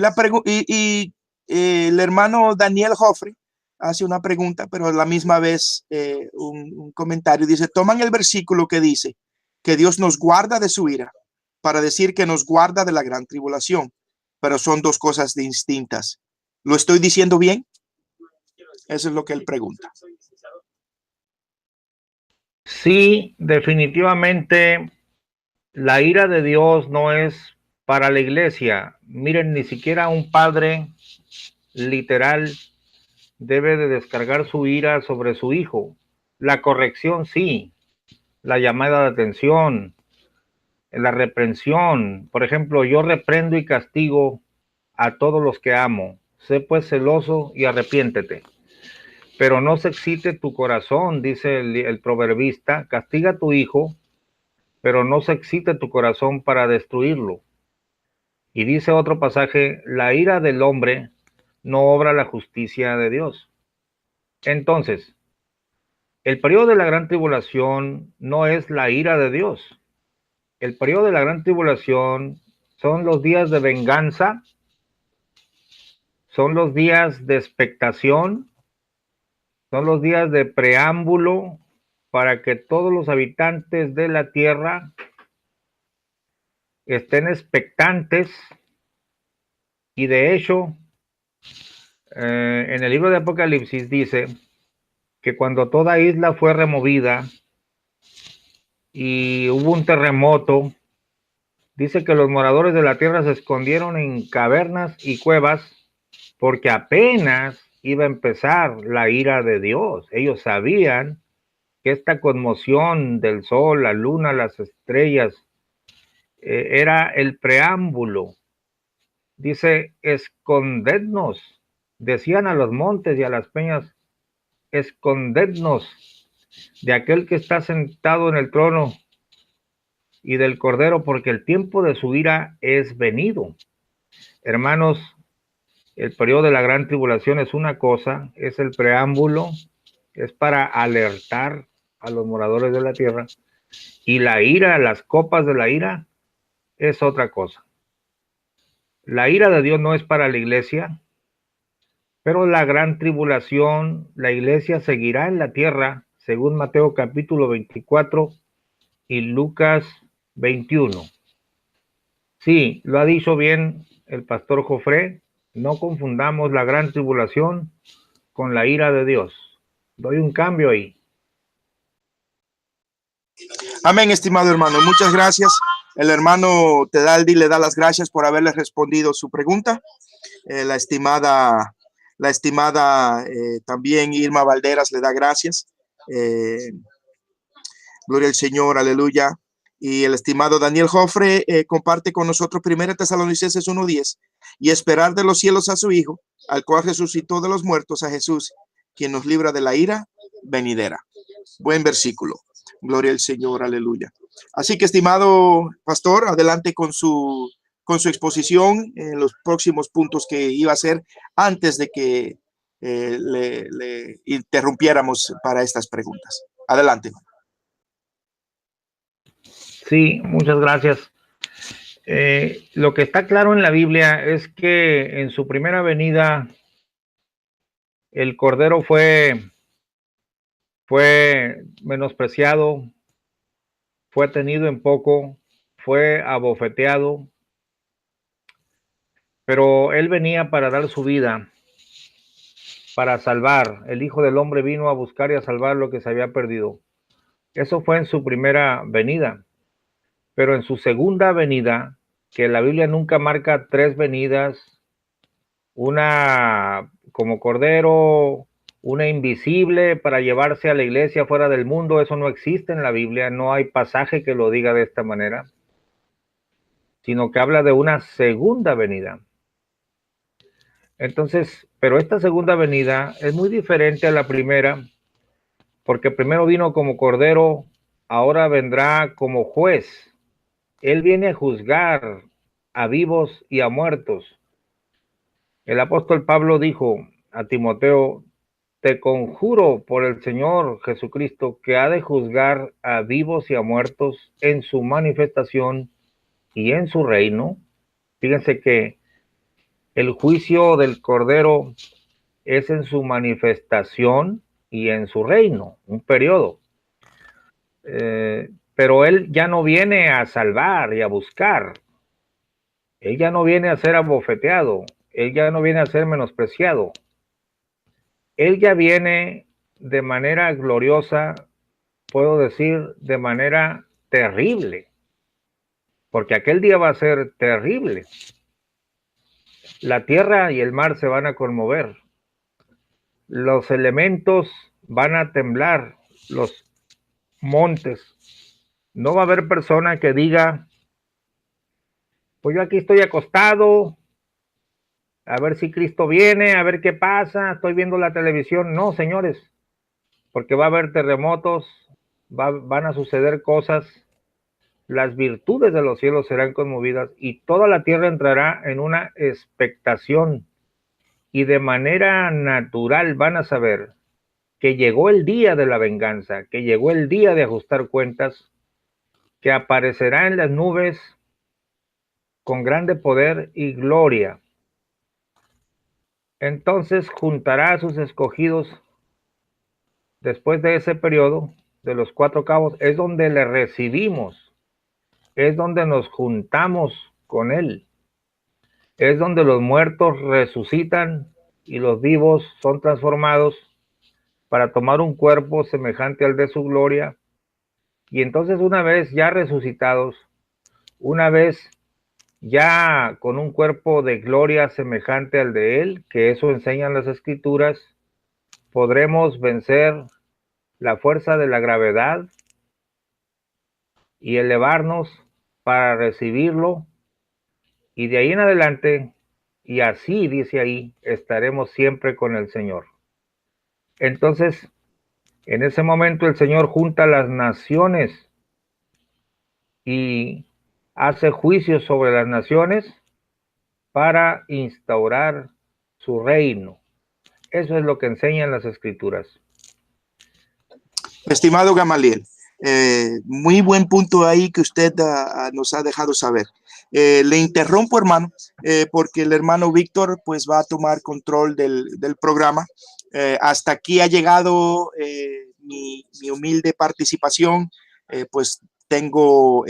Speaker 2: el hermano Daniel Joffre hace una pregunta, pero a la misma vez un comentario. Dice, toman el versículo que dice que Dios nos guarda de su ira para decir que nos guarda de la gran tribulación, pero son dos cosas distintas. ¿Lo estoy diciendo bien? Eso es lo que él pregunta.
Speaker 3: Sí, definitivamente la ira de Dios no es para la iglesia. Miren, ni siquiera un padre literal debe de descargar su ira sobre su hijo. La corrección sí, la llamada de atención, la reprensión. Por ejemplo, yo reprendo y castigo a todos los que amo, sé pues celoso y arrepiéntete. Pero no se excite tu corazón, dice el proverbista, castiga a tu hijo, pero no se excite tu corazón para destruirlo. Y dice otro pasaje, la ira del hombre no obra la justicia de Dios. Entonces, el periodo de la gran tribulación no es la ira de Dios. El periodo de la gran tribulación son los días de venganza, son los días de expectación, son los días de preámbulo para que todos los habitantes de la tierra estén expectantes. Y de hecho, en el libro de Apocalipsis dice que cuando toda isla fue removida y hubo un terremoto, dice que los moradores de la tierra se escondieron en cavernas y cuevas porque apenas iba a empezar la ira de Dios. Ellos sabían que esta conmoción del sol, la luna, las estrellas, era el preámbulo. Dice, escondednos, decían a los montes y a las peñas, escondednos de aquel que está sentado en el trono y del Cordero, porque el tiempo de su ira es venido. Hermanos, el periodo de la gran tribulación es una cosa, es el preámbulo, es para alertar a los moradores de la tierra, y la ira, las copas de la ira, es otra cosa. La ira de Dios no es para la iglesia, pero la gran tribulación, la iglesia seguirá en la tierra, según Mateo capítulo 24 y Lucas 21. Sí, lo ha dicho bien el pastor Jofré, no confundamos la gran tribulación con la ira de Dios. Doy un cambio ahí.
Speaker 2: Amén, estimado hermano. Muchas gracias. El hermano Tedaldi le da las gracias por haberle respondido su pregunta. La estimada también Irma Valderas le da gracias. Gloria al Señor, aleluya. Y el estimado Daniel Jofre comparte con nosotros 1 Tesalonicenses 1:10 y esperar de los cielos a su Hijo, al cual resucitó de los muertos, a Jesús, quien nos libra de la ira venidera. Buen versículo. Gloria al Señor, aleluya. Así que, estimado pastor, adelante con su exposición en los próximos puntos que iba a hacer antes de que le interrumpiéramos para estas preguntas. Adelante.
Speaker 3: Sí, muchas gracias. Lo que está claro en la Biblia es que en su primera venida el Cordero fue menospreciado, fue tenido en poco, fue abofeteado, pero él venía para dar su vida, para salvar. El Hijo del Hombre vino a buscar y a salvar lo que se había perdido. Eso fue en su primera venida, pero en su segunda venida, que la Biblia nunca marca 3 venidas, una como Cordero, una invisible para llevarse a la iglesia fuera del mundo, eso no existe en la Biblia, no hay pasaje que lo diga de esta manera, sino que habla de una segunda venida. Entonces, pero esta segunda venida es muy diferente a la primera, porque primero vino como Cordero, ahora vendrá como juez. Él viene a juzgar a vivos y a muertos. El apóstol Pablo dijo a Timoteo, te conjuro por el Señor Jesucristo que ha de juzgar a vivos y a muertos en su manifestación y en su reino. Fíjense que el juicio del Cordero es en su manifestación y en su reino, un periodo. Pero él ya no viene a salvar y a buscar. Él ya no viene a ser abofeteado. Él ya no viene a ser menospreciado. Él ya viene de manera gloriosa, puedo decir, de manera terrible, porque aquel día va a ser terrible. La tierra y el mar se van a conmover, los elementos van a temblar, los montes. No va a haber persona que diga, pues yo aquí estoy acostado a ver si Cristo viene, a ver qué pasa, estoy viendo la televisión. No, señores, porque va a haber terremotos, van a suceder cosas, las virtudes de los cielos serán conmovidas y toda la tierra entrará en una expectación y de manera natural van a saber que llegó el día de la venganza, que llegó el día de ajustar cuentas, que aparecerá en las nubes con grande poder y gloria. Entonces juntará a sus escogidos después de ese periodo de los 4 cabos, es donde le recibimos, es donde nos juntamos con él, es donde los muertos resucitan y los vivos son transformados para tomar un cuerpo semejante al de su gloria. Y entonces una vez ya resucitados, una vez ya con un cuerpo de gloria semejante al de él, que eso enseñan las escrituras, podremos vencer la fuerza de la gravedad y elevarnos para recibirlo, y de ahí en adelante, y así dice ahí, estaremos siempre con el Señor. Entonces, en ese momento el Señor junta las naciones y hace juicios sobre las naciones para instaurar su reino. Eso es lo que enseñan las escrituras.
Speaker 2: Estimado Gamaliel, muy buen punto ahí que usted nos ha dejado saber. Le interrumpo, hermano, porque el hermano Víctor pues va a tomar control del programa. Hasta aquí ha llegado mi humilde participación. Pues tengo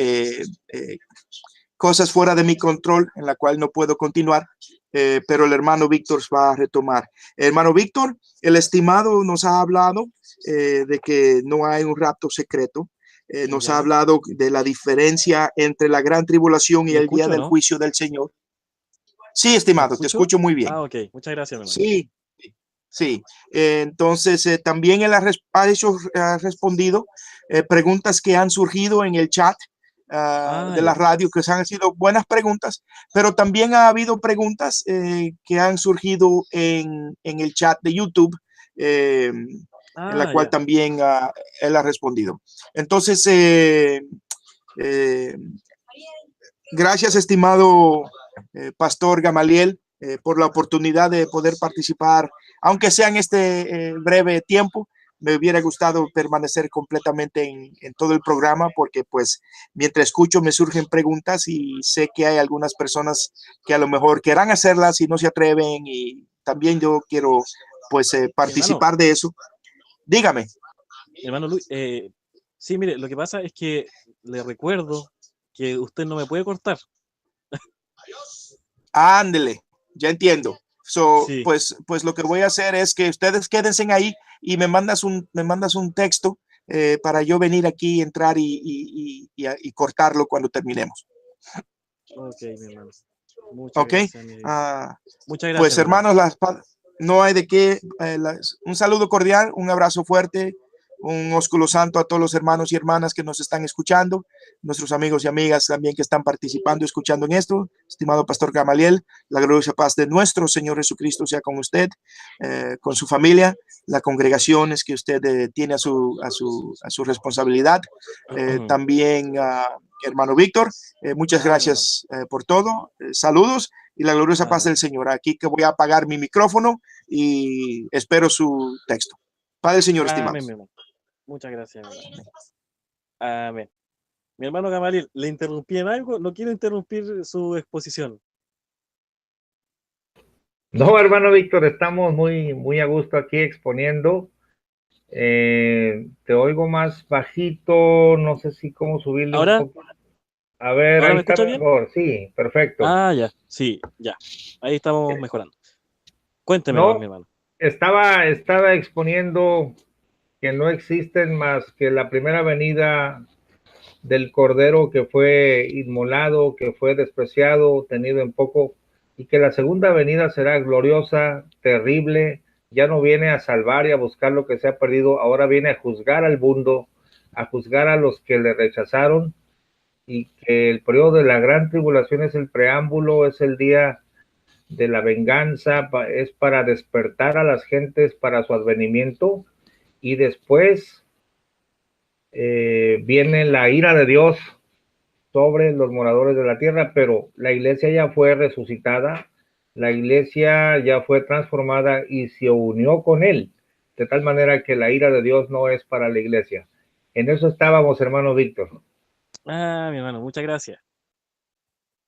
Speaker 2: cosas fuera de mi control en la cual no puedo continuar, pero el hermano Víctor va a retomar. Hermano Víctor, el estimado nos ha hablado de que no hay un rapto secreto. Nos ha hablado de la diferencia entre la gran tribulación y el día del juicio del Señor. Sí, estimado, te escucho muy bien.
Speaker 1: Ah, ok. Muchas gracias, hermano.
Speaker 2: Sí, sí. Entonces, también él ha respondido preguntas que han surgido en el chat de la radio, que han sido buenas preguntas, pero también ha habido preguntas que han surgido en el chat de YouTube, en la cual también él ha respondido. Entonces, gracias, estimado Pastor Gamaliel, por la oportunidad de poder participar, aunque sea en este breve tiempo. Me hubiera gustado permanecer completamente en todo el programa, porque pues mientras escucho me surgen preguntas y sé que hay algunas personas que a lo mejor querrán hacerlas y no se atreven, y también yo quiero pues participar de eso. Dígame.
Speaker 1: Hermano Luis, sí, mire, lo que pasa es que le recuerdo que usted no me puede cortar.
Speaker 2: Ándele, ya entiendo.
Speaker 1: Sí.
Speaker 2: Pues lo que voy a hacer es que ustedes quédense ahí y me mandas un texto para yo venir aquí, entrar y cortarlo cuando terminemos.
Speaker 1: Ok, mi hermano. Muchas gracias. Muchas gracias.
Speaker 2: Pues hermanos, no hay de qué. Un saludo cordial, un abrazo fuerte, un ósculo santo a todos los hermanos y hermanas que nos están escuchando, nuestros amigos y amigas también que están participando, escuchando en esto. Estimado Pastor Gamaliel, la gloriosa paz de nuestro Señor Jesucristo sea con usted, con su familia, las congregaciones que usted tiene a su responsabilidad. También, hermano Víctor, muchas gracias por todo. Saludos y la gloriosa paz del Señor. Aquí que voy a apagar mi micrófono y espero su texto. Padre del Señor, estimado.
Speaker 1: Muchas gracias, hermano. Amén. Mi hermano Gamaliel, ¿le interrumpí en algo? No quiero interrumpir su exposición.
Speaker 3: No, hermano Víctor, estamos muy a gusto aquí exponiendo. Te oigo más bajito, no sé si cómo subirle
Speaker 1: ¿Ahora?
Speaker 3: un poco. A ver,
Speaker 1: ¿ahora
Speaker 3: ahí
Speaker 1: me
Speaker 3: está
Speaker 1: escucha
Speaker 3: mejor.
Speaker 1: Bien?
Speaker 3: Sí, perfecto.
Speaker 1: Ah, ya, sí, ya. Ahí estamos mejorando. Cuénteme,
Speaker 3: no,
Speaker 1: mi hermano.
Speaker 3: Estaba exponiendo que no existen más que la primera venida del Cordero que fue inmolado, que fue despreciado, tenido en poco, y que la segunda venida será gloriosa, terrible. Ya no viene a salvar y a buscar lo que se ha perdido, ahora viene a juzgar al mundo, a juzgar a los que le rechazaron, y que el periodo de la gran tribulación es el preámbulo, es el día de la venganza, es para despertar a las gentes para su advenimiento, y después viene la ira de Dios sobre los moradores de la tierra, pero la iglesia ya fue resucitada, la iglesia ya fue transformada y se unió con él, de tal manera que la ira de Dios no es para la iglesia. En eso estábamos, hermano Víctor.
Speaker 1: Ah, mi hermano, muchas gracias.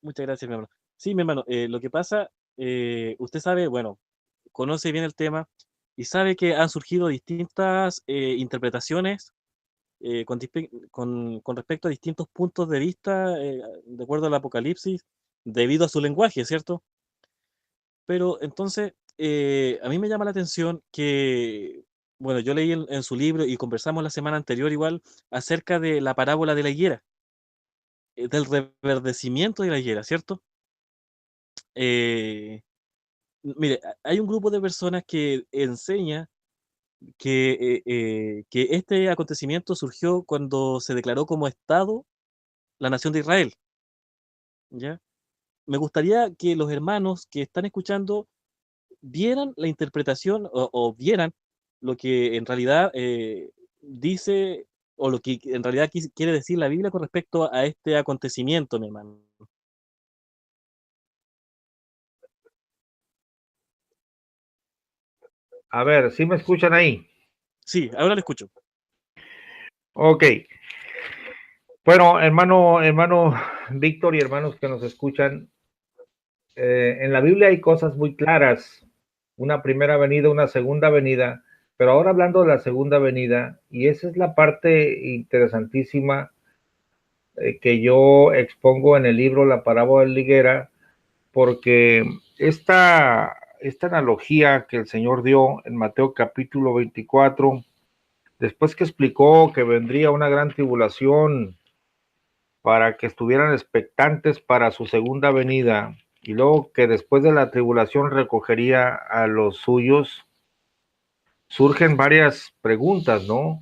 Speaker 1: Muchas gracias, mi hermano. Sí, mi hermano, lo que pasa, usted sabe, bueno, conoce bien el tema y sabe que han surgido distintas interpretaciones con respecto a distintos puntos de vista, de acuerdo al Apocalipsis, debido a su lenguaje, ¿cierto? Pero entonces, a mí me llama la atención que, bueno, yo leí en su libro y conversamos la semana anterior igual acerca de la parábola de la higuera, del reverdecimiento de la higuera, ¿cierto? Eh, Mire, hay un grupo de personas que enseña que este acontecimiento surgió cuando se declaró como Estado la nación de Israel, ¿ya? Me gustaría que los hermanos que están escuchando vieran la interpretación o vieran lo que en realidad dice o lo que en realidad quiere decir la Biblia con respecto a este acontecimiento, mi hermano.
Speaker 3: A ver, ¿sí me escuchan ahí?
Speaker 1: Sí, ahora lo escucho.
Speaker 3: Ok. Bueno, hermano Víctor y hermanos que nos escuchan, en la Biblia hay cosas muy claras, una primera venida, una segunda venida, pero ahora hablando de la segunda venida, y esa es la parte interesantísima que yo expongo en el libro La parábola de la higuera, porque esta analogía que el Señor dio en Mateo capítulo 24, después que explicó que vendría una gran tribulación para que estuvieran expectantes para su segunda venida, y luego que después de la tribulación recogería a los suyos, surgen varias preguntas, ¿no?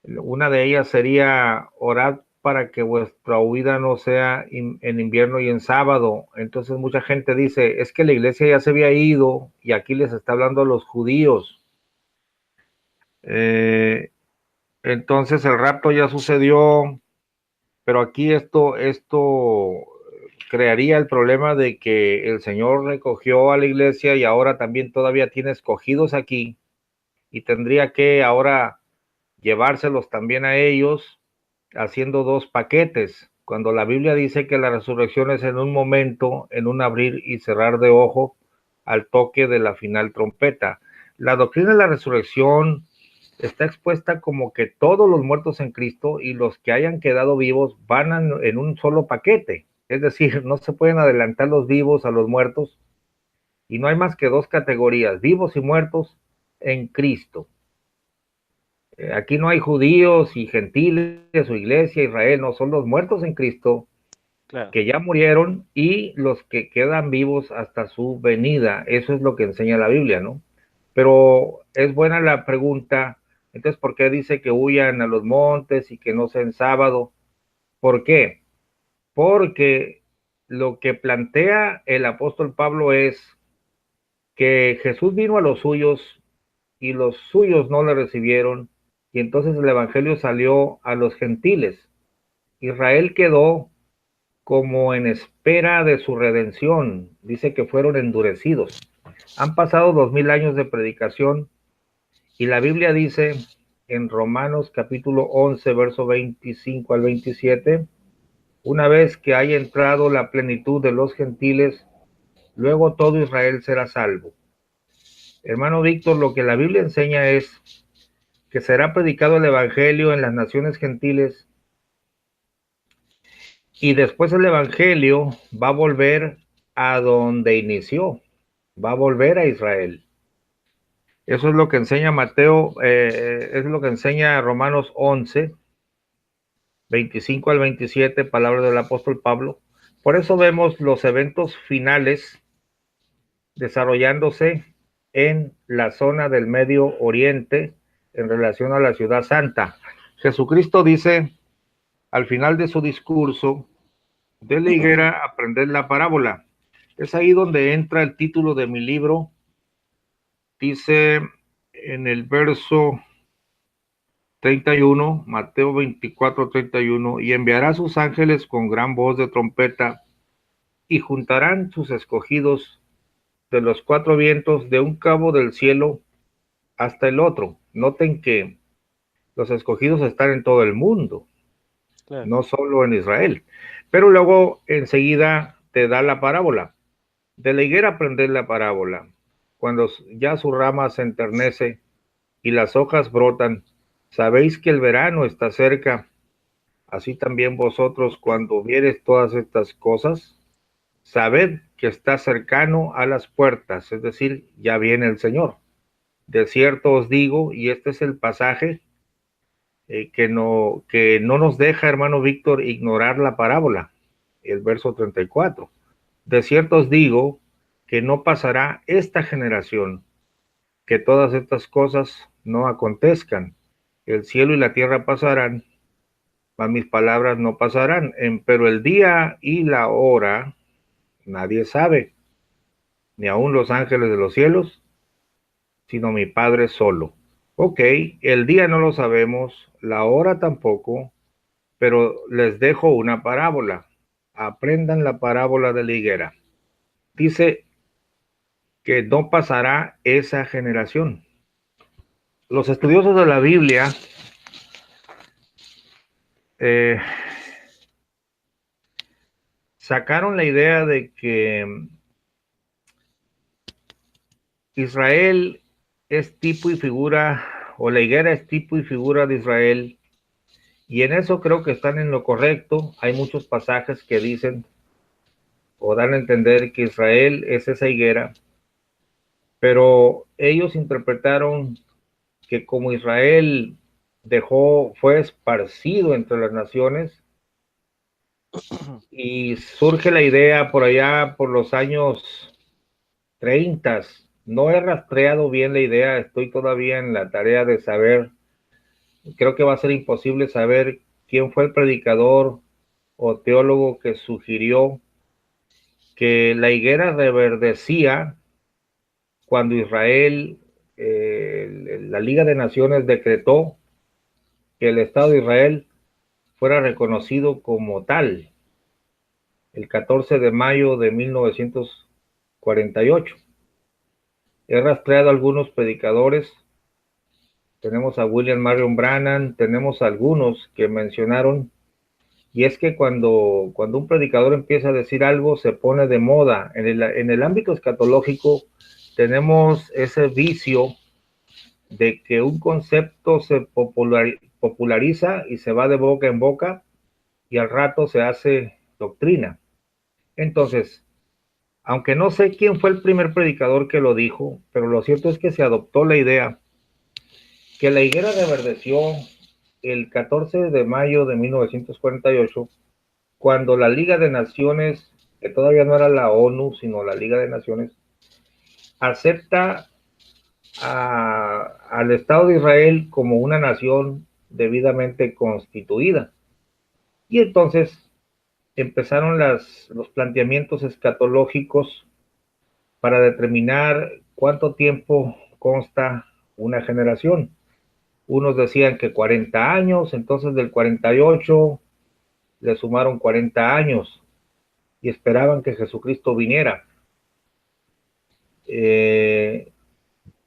Speaker 3: Una de ellas sería: orad para que vuestra huida no sea en invierno y en sábado. Entonces mucha gente dice, es que la iglesia ya se había ido y aquí les está hablando a los judíos. Entonces el rapto ya sucedió, pero aquí esto crearía el problema de que el Señor recogió a la iglesia y ahora también todavía tiene escogidos aquí, y tendría que ahora llevárselos también a ellos, haciendo dos paquetes, cuando la Biblia dice que la resurrección es en un momento, en un abrir y cerrar de ojo, al toque de la final trompeta. La doctrina de la resurrección está expuesta como que todos los muertos en Cristo y los que hayan quedado vivos van en un solo paquete. Es decir, no se pueden adelantar los vivos a los muertos, y no hay más que dos categorías: vivos y muertos en Cristo. Aquí no hay judíos y gentiles o iglesia, Israel, no, son los muertos en Cristo
Speaker 1: Claro.
Speaker 3: que ya murieron y los que quedan vivos hasta su venida. Eso es lo que enseña la Biblia, ¿no? Pero es buena la pregunta, entonces, ¿por qué dice que huyan a los montes y que no sea en sábado? ¿Por qué? Porque lo que plantea el apóstol Pablo es que Jesús vino a los suyos y los suyos no le recibieron, y entonces el evangelio salió a los gentiles. Israel quedó como en espera de su redención, dice que fueron endurecidos. Han pasado 2000 años de predicación, y la Biblia dice en Romanos capítulo 11, verso 25 al 27, una vez que haya entrado la plenitud de los gentiles, luego todo Israel será salvo. Hermano Víctor, lo que la Biblia enseña es que será predicado el evangelio en las naciones gentiles, y después el evangelio va a volver a donde inició, va a volver a Israel. Eso es lo que enseña Mateo, es lo que enseña Romanos 11, 25 al 27, palabra del apóstol Pablo. Por eso vemos los eventos finales desarrollándose en la zona del Medio Oriente en relación a la ciudad santa. Jesucristo dice al final de su discurso de la higuera, aprended la parábola. Es ahí donde entra el título de mi libro. Dice en el verso 31, Mateo 24, 31, y enviará a sus ángeles con gran voz de trompeta, y juntarán sus escogidos de los cuatro vientos, de un cabo del cielo hasta el otro. Noten que los escogidos están en todo el mundo,
Speaker 1: Claro.
Speaker 3: no solo en Israel. Pero luego enseguida te da la parábola. De la higuera aprended la parábola. Cuando ya su rama se enternece y las hojas brotan, sabéis que el verano está cerca. Así también vosotros, cuando viereis todas estas cosas, sabed que está cercano a las puertas, es decir, ya viene el Señor. De cierto os digo, y este es el pasaje que no nos deja, hermano Víctor, ignorar la parábola, el verso 34. De cierto os digo que no pasará esta generación, que todas estas cosas no acontezcan. El cielo y la tierra pasarán, mas mis palabras no pasarán. Pero el día y la hora nadie sabe, ni aun los ángeles de los cielos, sino mi Padre solo. Ok, el día no lo sabemos, la hora tampoco, pero les dejo una parábola. Aprendan la parábola de la higuera. Dice que no pasará esa generación. Los estudiosos de la Biblia sacaron la idea de que Israel es tipo y figura, o la higuera es tipo y figura de Israel, y en eso creo que están en lo correcto. Hay muchos pasajes que dicen o dan a entender que Israel es esa higuera, pero ellos interpretaron que como Israel fue esparcido entre las naciones, y surge la idea por allá por los años 30. No he rastreado bien la idea, estoy todavía en la tarea de saber. Creo que va a ser imposible saber quién fue el predicador o teólogo que sugirió que la higuera reverdecía cuando Israel, la Liga de Naciones decretó que el Estado de Israel fuera reconocido como tal el 14 de mayo de 1948. He rastreado algunos predicadores. Tenemos a William Marion Branham, tenemos algunos que mencionaron, y es que cuando un predicador empieza a decir algo, se pone de moda. En el ámbito escatológico tenemos ese vicio de que un concepto se populariza y se va de boca en boca, y al rato se hace doctrina. Entonces, aunque no sé quién fue el primer predicador que lo dijo, pero lo cierto es que se adoptó la idea que la higuera reverdeció el 14 de mayo de 1948, cuando la Liga de Naciones, que todavía no era la ONU, sino la Liga de Naciones, acepta al Estado de Israel como una nación debidamente constituida. Y entonces empezaron los planteamientos escatológicos para determinar cuánto tiempo consta una generación. Unos decían que 40 años, entonces del 48 le sumaron 40 años y esperaban que Jesucristo viniera.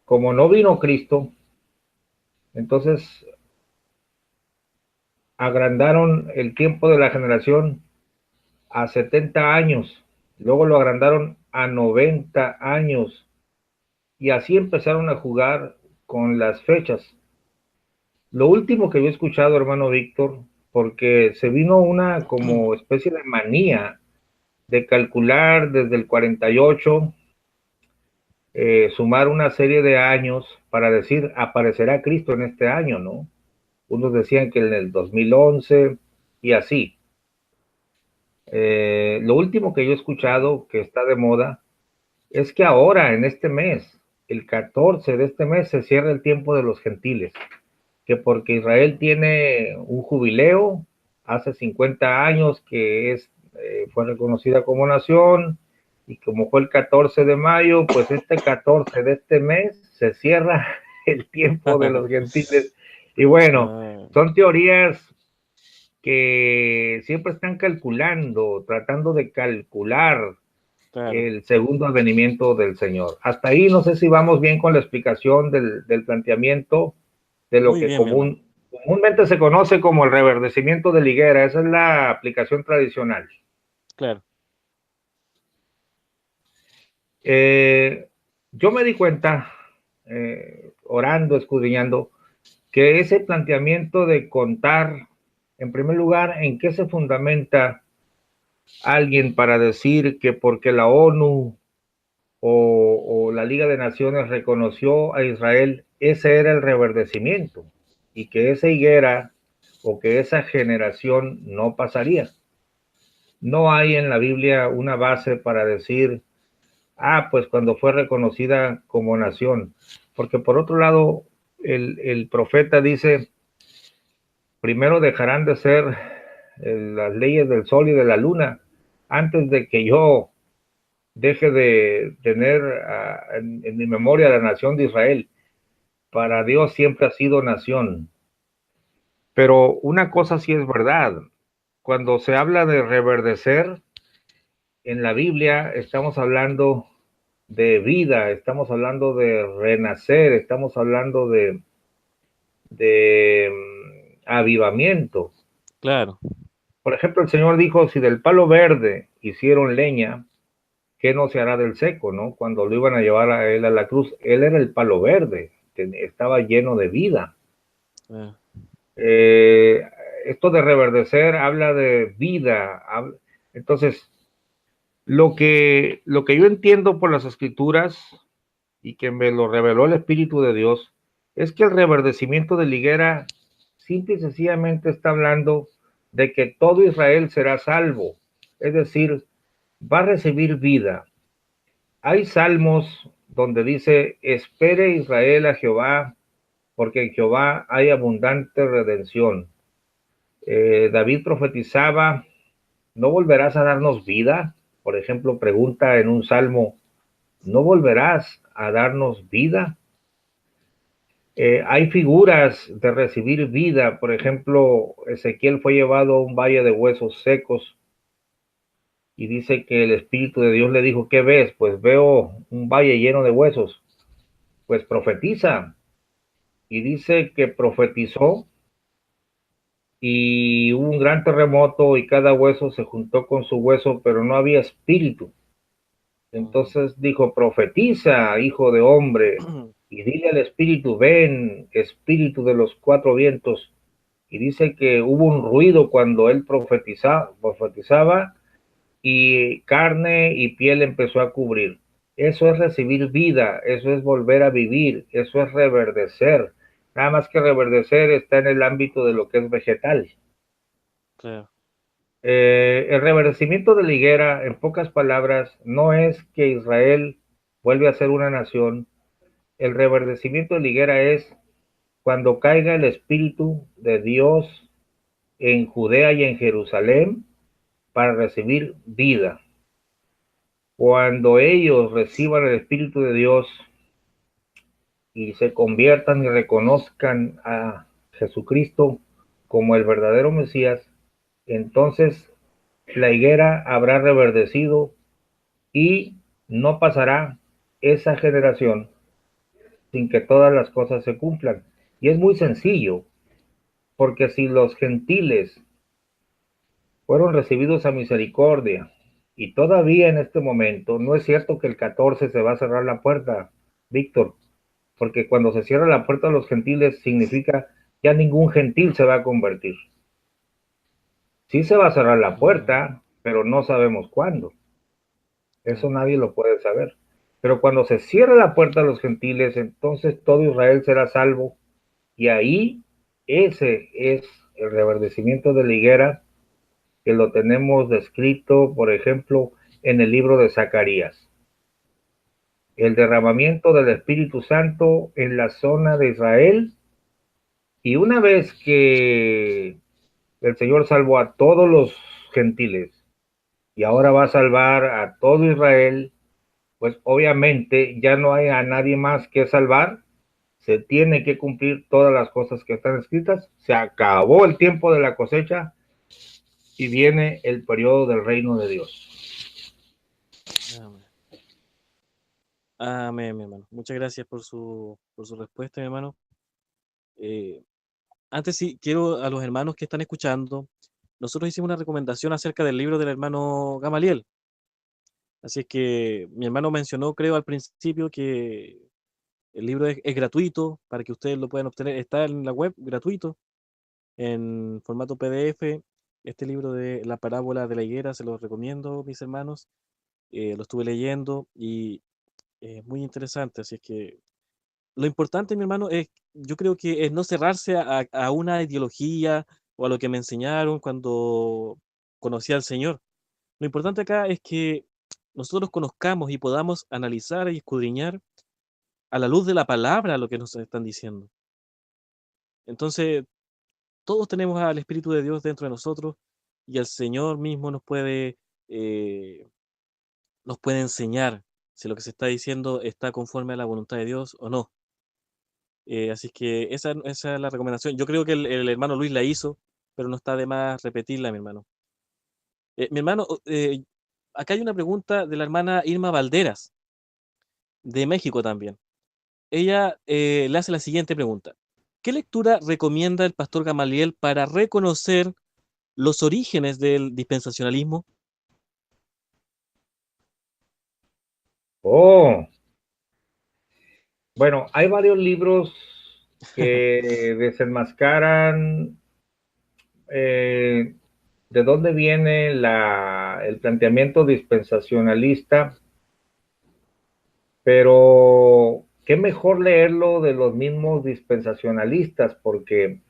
Speaker 3: Como no vino Cristo, entonces agrandaron el tiempo de la generación a 70 años, luego lo agrandaron a 90 años, y así empezaron a jugar con las fechas. Lo último que yo he escuchado, hermano Víctor, porque se vino una como especie de manía de calcular desde el 48, sumar una serie de años para decir, aparecerá Cristo en este año, ¿no? Unos decían que en el 2011 y así. Lo último que yo he escuchado que está de moda es que ahora, en este mes, el 14 de este mes, se cierra el tiempo de los gentiles, que porque Israel tiene un jubileo, hace 50 años que fue reconocida como nación, Y como fue el 14 de mayo, pues este 14 de este mes se cierra el tiempo de los gentiles. Y bueno, son teorías que siempre están calculando, tratando de calcular el segundo advenimiento del Señor. Hasta ahí no sé si vamos bien con la explicación del planteamiento de lo que comúnmente se conoce como el reverdecimiento de la higuera. Esa es la aplicación tradicional.
Speaker 1: Claro.
Speaker 3: Yo me di cuenta, orando, escudriñando, que ese planteamiento de contar, en primer lugar, en qué se fundamenta alguien para decir que porque la ONU o la Liga de Naciones reconoció a Israel, ese era el reverdecimiento, y que esa higuera o que esa generación no pasaría. No hay en la Biblia una base para decir, pues cuando fue reconocida como nación, porque por otro lado, el profeta dice, primero dejarán de ser las leyes del sol y de la luna, antes de que yo deje de tener en mi memoria la nación de Israel. Para Dios siempre ha sido nación. Pero una cosa sí es verdad, cuando se habla de reverdecer, en la Biblia estamos hablando de vida, estamos hablando de renacer, estamos hablando de avivamiento.
Speaker 1: Claro.
Speaker 3: Por ejemplo, el Señor dijo, si del palo verde hicieron leña, ¿qué no se hará del seco, no? Cuando lo iban a llevar a él a la cruz, él era el palo verde, que estaba lleno de vida. Esto de reverdecer habla de vida. Entonces, lo que yo entiendo por las escrituras y que me lo reveló el Espíritu de Dios, es que el reverdecimiento de la higuera simple y sencillamente está hablando de que todo Israel será salvo, es decir, va a recibir vida. Hay salmos donde dice, espere Israel a Jehová, porque en Jehová hay abundante redención. David profetizaba, ¿no volverás a darnos vida? Por ejemplo, pregunta en un salmo, ¿no volverás a darnos vida? Hay figuras de recibir vida. Por ejemplo, Ezequiel fue llevado a un valle de huesos secos y dice que el Espíritu de Dios le dijo, ¿qué ves? Pues veo un valle lleno de huesos. Pues profetiza. Y dice que profetizó y hubo un gran terremoto y cada hueso se juntó con su hueso, pero no había espíritu. Entonces dijo, profetiza, hijo de hombre, y dile al espíritu, ven, espíritu de los cuatro vientos. Y dice que hubo un ruido cuando él profetizaba y carne y piel empezó a cubrir. Eso es recibir vida, eso es volver a vivir, eso es reverdecer. Nada más que reverdecer está en el ámbito de lo que es vegetal.
Speaker 1: Claro.
Speaker 3: El reverdecimiento de la higuera, en pocas palabras, no es que Israel vuelve a ser una nación. El reverdecimiento de la higuera es cuando caiga el Espíritu de Dios en Judea y en Jerusalén para recibir vida. Cuando ellos reciban el Espíritu de Dios y se conviertan y reconozcan a Jesucristo como el verdadero Mesías, entonces la higuera habrá reverdecido y no pasará esa generación sin que todas las cosas se cumplan. Y es muy sencillo, porque si los gentiles fueron recibidos a misericordia y todavía en este momento, no es cierto que el 14 se va a cerrar la puerta, Víctor, porque cuando se cierra la puerta a los gentiles significa ya ningún gentil se va a convertir. Sí se va a cerrar la puerta, pero no sabemos cuándo. Eso nadie lo puede saber. Pero cuando se cierra la puerta a los gentiles, entonces todo Israel será salvo. Y ahí ese es el reverdecimiento de la higuera, que lo tenemos descrito, por ejemplo, en el libro de Zacarías. El derramamiento del Espíritu Santo en la zona de Israel. Y una vez que el Señor salvó a todos los gentiles, y ahora va a salvar a todo Israel, pues obviamente ya no hay a nadie más que salvar, se tiene que cumplir todas las cosas que están escritas, se acabó el tiempo de la cosecha y viene el periodo del reino de Dios.
Speaker 1: Amén. Amén, mi hermano. Muchas gracias por su respuesta, mi hermano. Eh, Antes sí, quiero a los hermanos que están escuchando, nosotros hicimos una recomendación acerca del libro del hermano Gamaliel. Así es que mi hermano mencionó, creo, al principio que el libro es gratuito para que ustedes lo puedan obtener. Está en la web gratuito, en formato PDF. Este libro de La parábola de la higuera se lo recomiendo, mis hermanos. Lo estuve leyendo y es muy interesante. Así es que lo importante, mi hermano, es, yo creo que es no cerrarse a una ideología o a lo que me enseñaron cuando conocí al Señor. Lo importante acá es que nosotros conozcamos y podamos analizar y escudriñar a la luz de la palabra lo que nos están diciendo. Entonces, todos tenemos al Espíritu de Dios dentro de nosotros y el Señor mismo eh, nos puede enseñar si lo que se está diciendo está conforme a la voluntad de Dios o no. Así que esa es la recomendación. Yo creo que el hermano Luis la hizo, pero no está de más repetirla, mi hermano. Mi hermano, acá hay una pregunta de la hermana Irma Valderas, de México también. Ella le hace la siguiente pregunta. ¿Qué lectura recomienda el pastor Gamaliel para reconocer los orígenes del dispensacionalismo?
Speaker 3: Oh, bueno, hay varios libros que desenmascaran de dónde viene el planteamiento dispensacionalista, pero qué mejor leerlo de los mismos dispensacionalistas, porque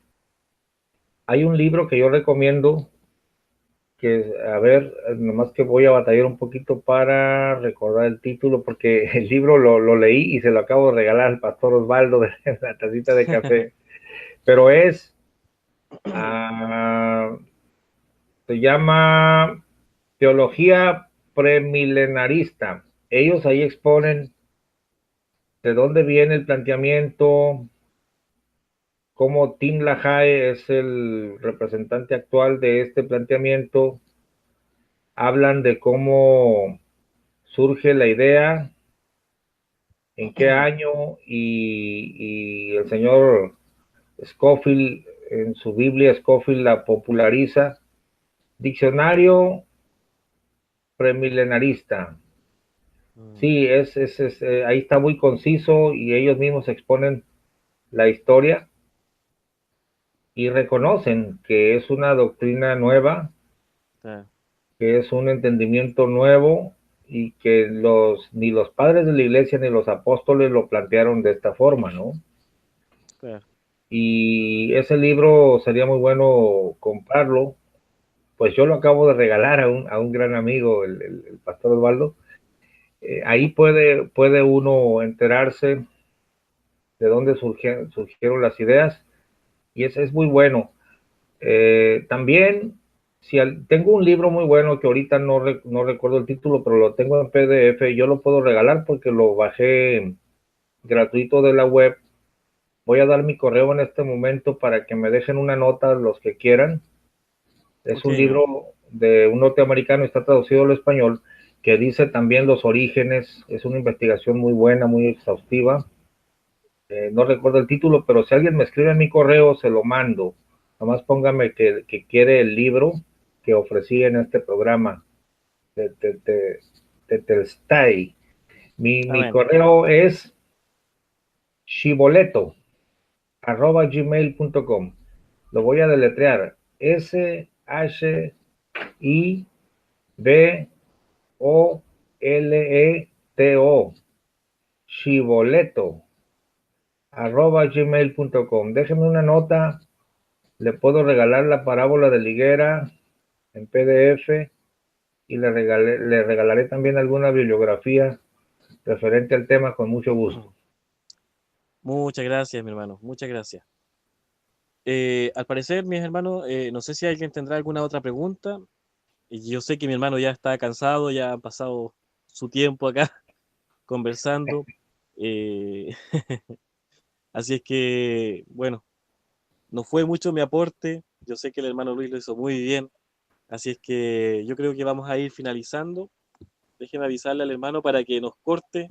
Speaker 3: hay un libro que yo recomiendo, que, a ver, nomás que voy a batallar un poquito para recordar el título, porque el libro lo leí y se lo acabo de regalar al pastor Osvaldo de la tacita de café, pero uh, se llama Teología Premilenarista. Ellos ahí exponen de dónde viene el planteamiento, cómo Tim LaHaye es el representante actual de este planteamiento. Hablan de cómo surge la idea, en qué año, y el señor Scofield, en su Biblia, Scofield la populariza. Diccionario premilenarista. Sí, ahí está muy conciso y ellos mismos exponen la historia y reconocen que es una doctrina nueva,
Speaker 1: Claro,
Speaker 3: que es un entendimiento nuevo y que ni los padres de la iglesia ni los apóstoles lo plantearon de esta forma, ¿no?
Speaker 1: claro.
Speaker 3: Y ese libro sería muy bueno comprarlo, pues yo lo acabo de regalar a un gran amigo, el pastor Osvaldo. Ahí puede uno enterarse de dónde surgieron las ideas y es muy bueno. También, tengo un libro muy bueno que ahorita no recuerdo el título, pero lo tengo en PDF, yo lo puedo regalar porque lo bajé gratuito de la web. Voy a dar mi correo en este momento para que me dejen una nota los que quieran. Es
Speaker 1: Ok,
Speaker 3: un
Speaker 1: mi hermano.
Speaker 3: libro de un norteamericano, está traducido al español, que dice también los orígenes. Es una investigación muy buena, muy exhaustiva. No recuerdo el título, pero si alguien me escribe en mi correo, se lo mando. Nomás póngame que quiere el libro que ofrecí en este programa de Telstay. Mi
Speaker 1: Amén.
Speaker 3: correo es shiboleto@gmail.com. Lo voy a deletrear. SHIBOLETO. Shiboleto @gmail.com. Déjeme una nota, le puedo regalar la parábola de la higuera en PDF y le regalaré también alguna bibliografía referente al tema con mucho gusto.
Speaker 1: Muchas gracias, mi hermano. Muchas gracias. Al parecer, mis hermanos, no sé si alguien tendrá alguna otra pregunta. Y yo sé que mi hermano ya está cansado, ya ha pasado su tiempo acá conversando. eh, Así es que, bueno, no fue mucho mi aporte. Yo sé que el hermano Luis lo hizo muy bien. Así es que yo creo que vamos a ir finalizando. Déjeme avisarle al hermano para que nos corte.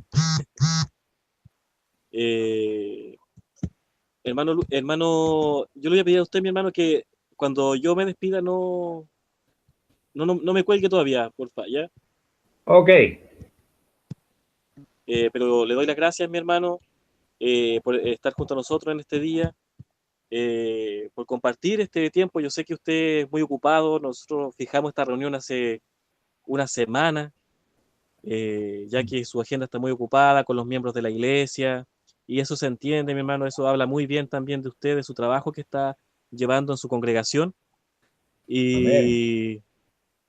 Speaker 1: Eh, hermano, yo le voy a pedir a usted, mi hermano, que cuando yo me despida no me cuelgue todavía, porfa, ¿ya?
Speaker 3: Ok,
Speaker 1: Pero le doy las gracias, mi hermano, por estar junto a nosotros en este día, por compartir este tiempo. Yo sé que usted es muy ocupado. Nosotros fijamos esta reunión hace una semana, ya que su agenda está muy ocupada con los miembros de la iglesia, y eso se entiende, mi hermano. Eso habla muy bien también de usted, de su trabajo que está llevando en su congregación.
Speaker 3: amén.
Speaker 1: Y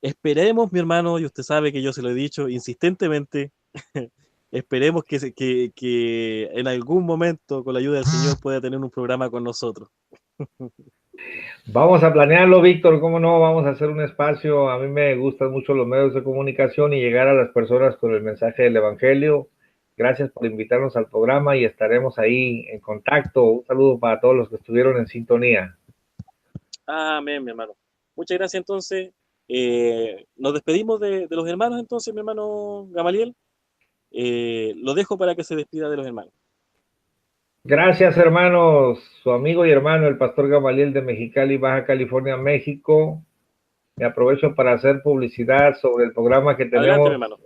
Speaker 1: esperemos, mi hermano, y usted sabe que yo se lo he dicho insistentemente, esperemos que en algún momento, con la ayuda del Señor, pueda tener un programa con nosotros.
Speaker 3: Vamos a planearlo, Víctor, ¿cómo no? Vamos a hacer un espacio. A mí me gustan mucho los medios de comunicación y llegar a las personas con el mensaje del Evangelio. Gracias por invitarnos al programa y estaremos ahí en contacto. Un saludo para todos los que estuvieron en sintonía.
Speaker 1: Amén, mi hermano. Muchas gracias entonces. Nos despedimos de los hermanos entonces, mi hermano Gamaliel. Lo dejo para que se despida de los hermanos.
Speaker 3: Gracias, hermanos. Su amigo y hermano, el pastor Gamaliel de Mexicali, Baja California, México. Me aprovecho para hacer publicidad sobre el programa que
Speaker 1: Adelante, mi
Speaker 3: tenemos
Speaker 1: hermano.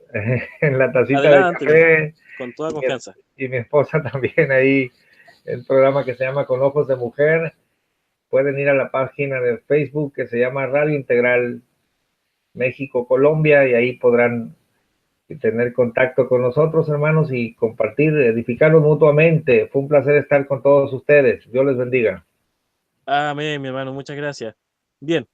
Speaker 3: en la tacita de
Speaker 1: Adelante, mi hermano.
Speaker 3: café
Speaker 1: Con toda
Speaker 3: y
Speaker 1: confianza.
Speaker 3: mi esposa también ahí, el programa que se llama Con Ojos de Mujer. Pueden ir a la página de Facebook que se llama Radio Integral México Colombia y ahí podrán tener contacto con nosotros, hermanos, y compartir, edificarnos mutuamente. Fue un placer estar con todos ustedes. Dios les bendiga.
Speaker 1: Amén, mi hermano. Muchas gracias. Bien,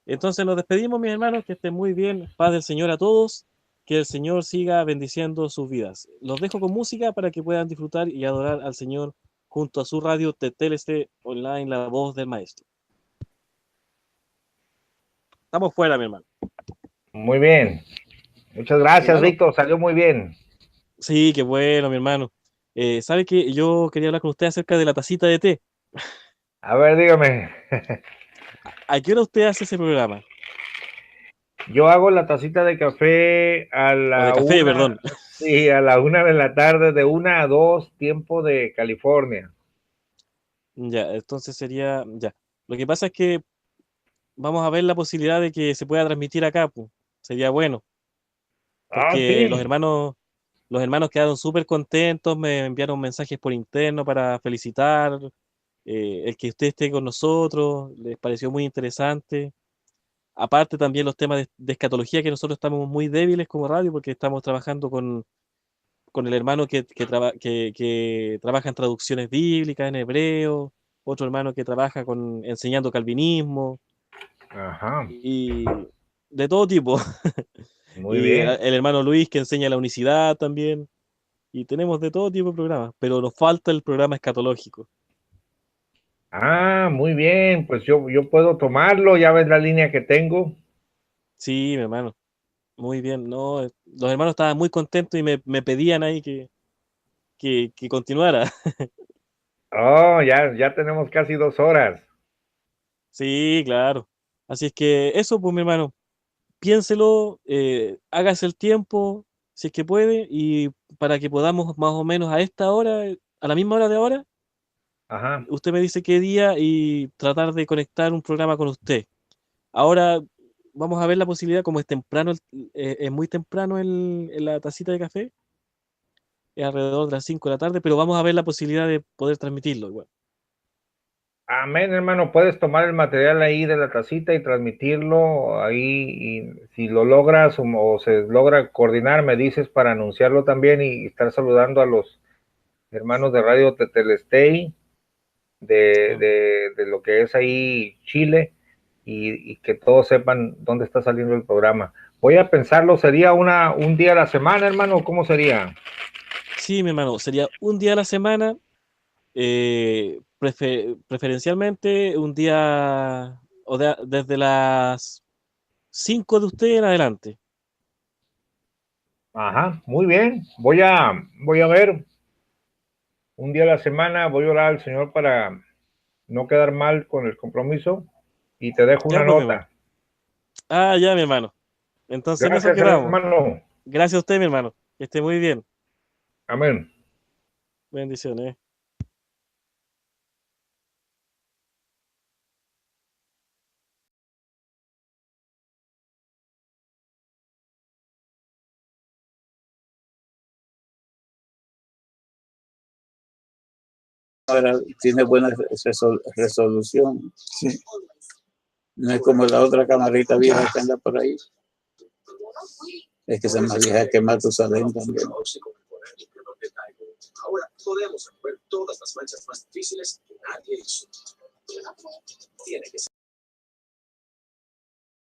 Speaker 1: entonces nos despedimos, mis hermanos. Que estén muy bien. Paz del Señor a todos. Que el Señor siga bendiciendo sus vidas. Los dejo con música para que puedan disfrutar y adorar al Señor junto a su radio TTLST Online, la voz del Maestro. Estamos fuera, mi hermano.
Speaker 3: Muy bien. Muchas
Speaker 1: Mi
Speaker 3: gracias,
Speaker 1: hermano,
Speaker 3: Víctor. Salió muy bien.
Speaker 1: sí, qué bueno, mi hermano. ¿Sabe que yo quería hablar con usted acerca de la tacita de té?
Speaker 3: A ver, dígame.
Speaker 1: ¿A qué hora usted hace ese programa?
Speaker 3: Yo hago la tacita de café a
Speaker 1: O de
Speaker 3: la
Speaker 1: café,
Speaker 3: una,
Speaker 1: perdón.
Speaker 3: sí, a la 1 de la tarde, de 1 a 2, tiempo de California.
Speaker 1: Ya, entonces sería, ya. Lo que pasa es que vamos a ver la posibilidad de que se pueda transmitir acá, pues. Sería bueno,
Speaker 3: Ah,
Speaker 1: porque
Speaker 3: sí.
Speaker 1: los hermanos quedaron súper contentos, me enviaron mensajes por interno para felicitar, el que usted esté con nosotros, les pareció muy interesante. Aparte también los temas de escatología, que nosotros estamos muy débiles como radio, porque estamos trabajando con el hermano que trabaja en traducciones bíblicas, en hebreo, otro hermano que trabaja enseñando calvinismo,
Speaker 3: Ajá.
Speaker 1: y de todo tipo.
Speaker 3: Muy
Speaker 1: Y
Speaker 3: bien.
Speaker 1: el hermano Luis que enseña la unicidad también. Y tenemos de todo tipo de programas, pero nos falta el programa escatológico.
Speaker 3: Ah, muy bien. Pues yo puedo tomarlo. Ya ves la línea que tengo.
Speaker 1: Sí, mi hermano, muy bien. No, los hermanos estaban muy contentos y me pedían ahí que continuara.
Speaker 3: Oh, ya tenemos casi 2 horas.
Speaker 1: Sí, claro. Así es que eso, pues mi hermano, piénselo, hágase el tiempo, si es que puede, y para que podamos más o menos a esta hora, a la misma hora de ahora,
Speaker 3: Ajá.
Speaker 1: usted me dice qué día y tratar de conectar un programa con usted. Ahora vamos a ver la posibilidad, como es temprano, es muy temprano en la tacita de café, es alrededor de las 5 de la tarde, pero vamos a ver la posibilidad de poder transmitirlo igual.
Speaker 3: Amén, hermano. Puedes tomar el material ahí de la tacita y transmitirlo ahí. Y si lo logras o se logra coordinar, me dices para anunciarlo también y estar saludando a los hermanos de Radio Tetelestey
Speaker 1: ¿Ya?
Speaker 3: de lo que es ahí Chile y que todos sepan dónde está saliendo el programa. Voy a pensarlo, ¿sería un día a la semana, hermano? ¿Cómo sería?
Speaker 1: Sí, mi hermano, sería un día a la semana, preferencialmente un día desde las 5 de ustedes en adelante.
Speaker 3: Ajá, muy bien. Voy a ver un día a la semana, voy a orar al Señor para no quedar mal con el compromiso y te dejo
Speaker 1: Ya,
Speaker 3: una
Speaker 1: pues, mi hermano.
Speaker 3: nota.
Speaker 1: Ah, ya, mi hermano. Entonces en eso
Speaker 3: Gracias,
Speaker 1: quedamos.
Speaker 3: hermano.
Speaker 1: Gracias a usted, mi hermano. Que esté muy bien.
Speaker 3: Amén.
Speaker 1: Bendiciones.
Speaker 4: Ahora tiene buena resolución.
Speaker 2: Sí.
Speaker 4: No es como la otra camarita vieja que anda por ahí. Es que esa más vieja que Matusalén también.
Speaker 5: Ahora podemos remover todas las manchas más difíciles que nadie hizo. Tiene que ser.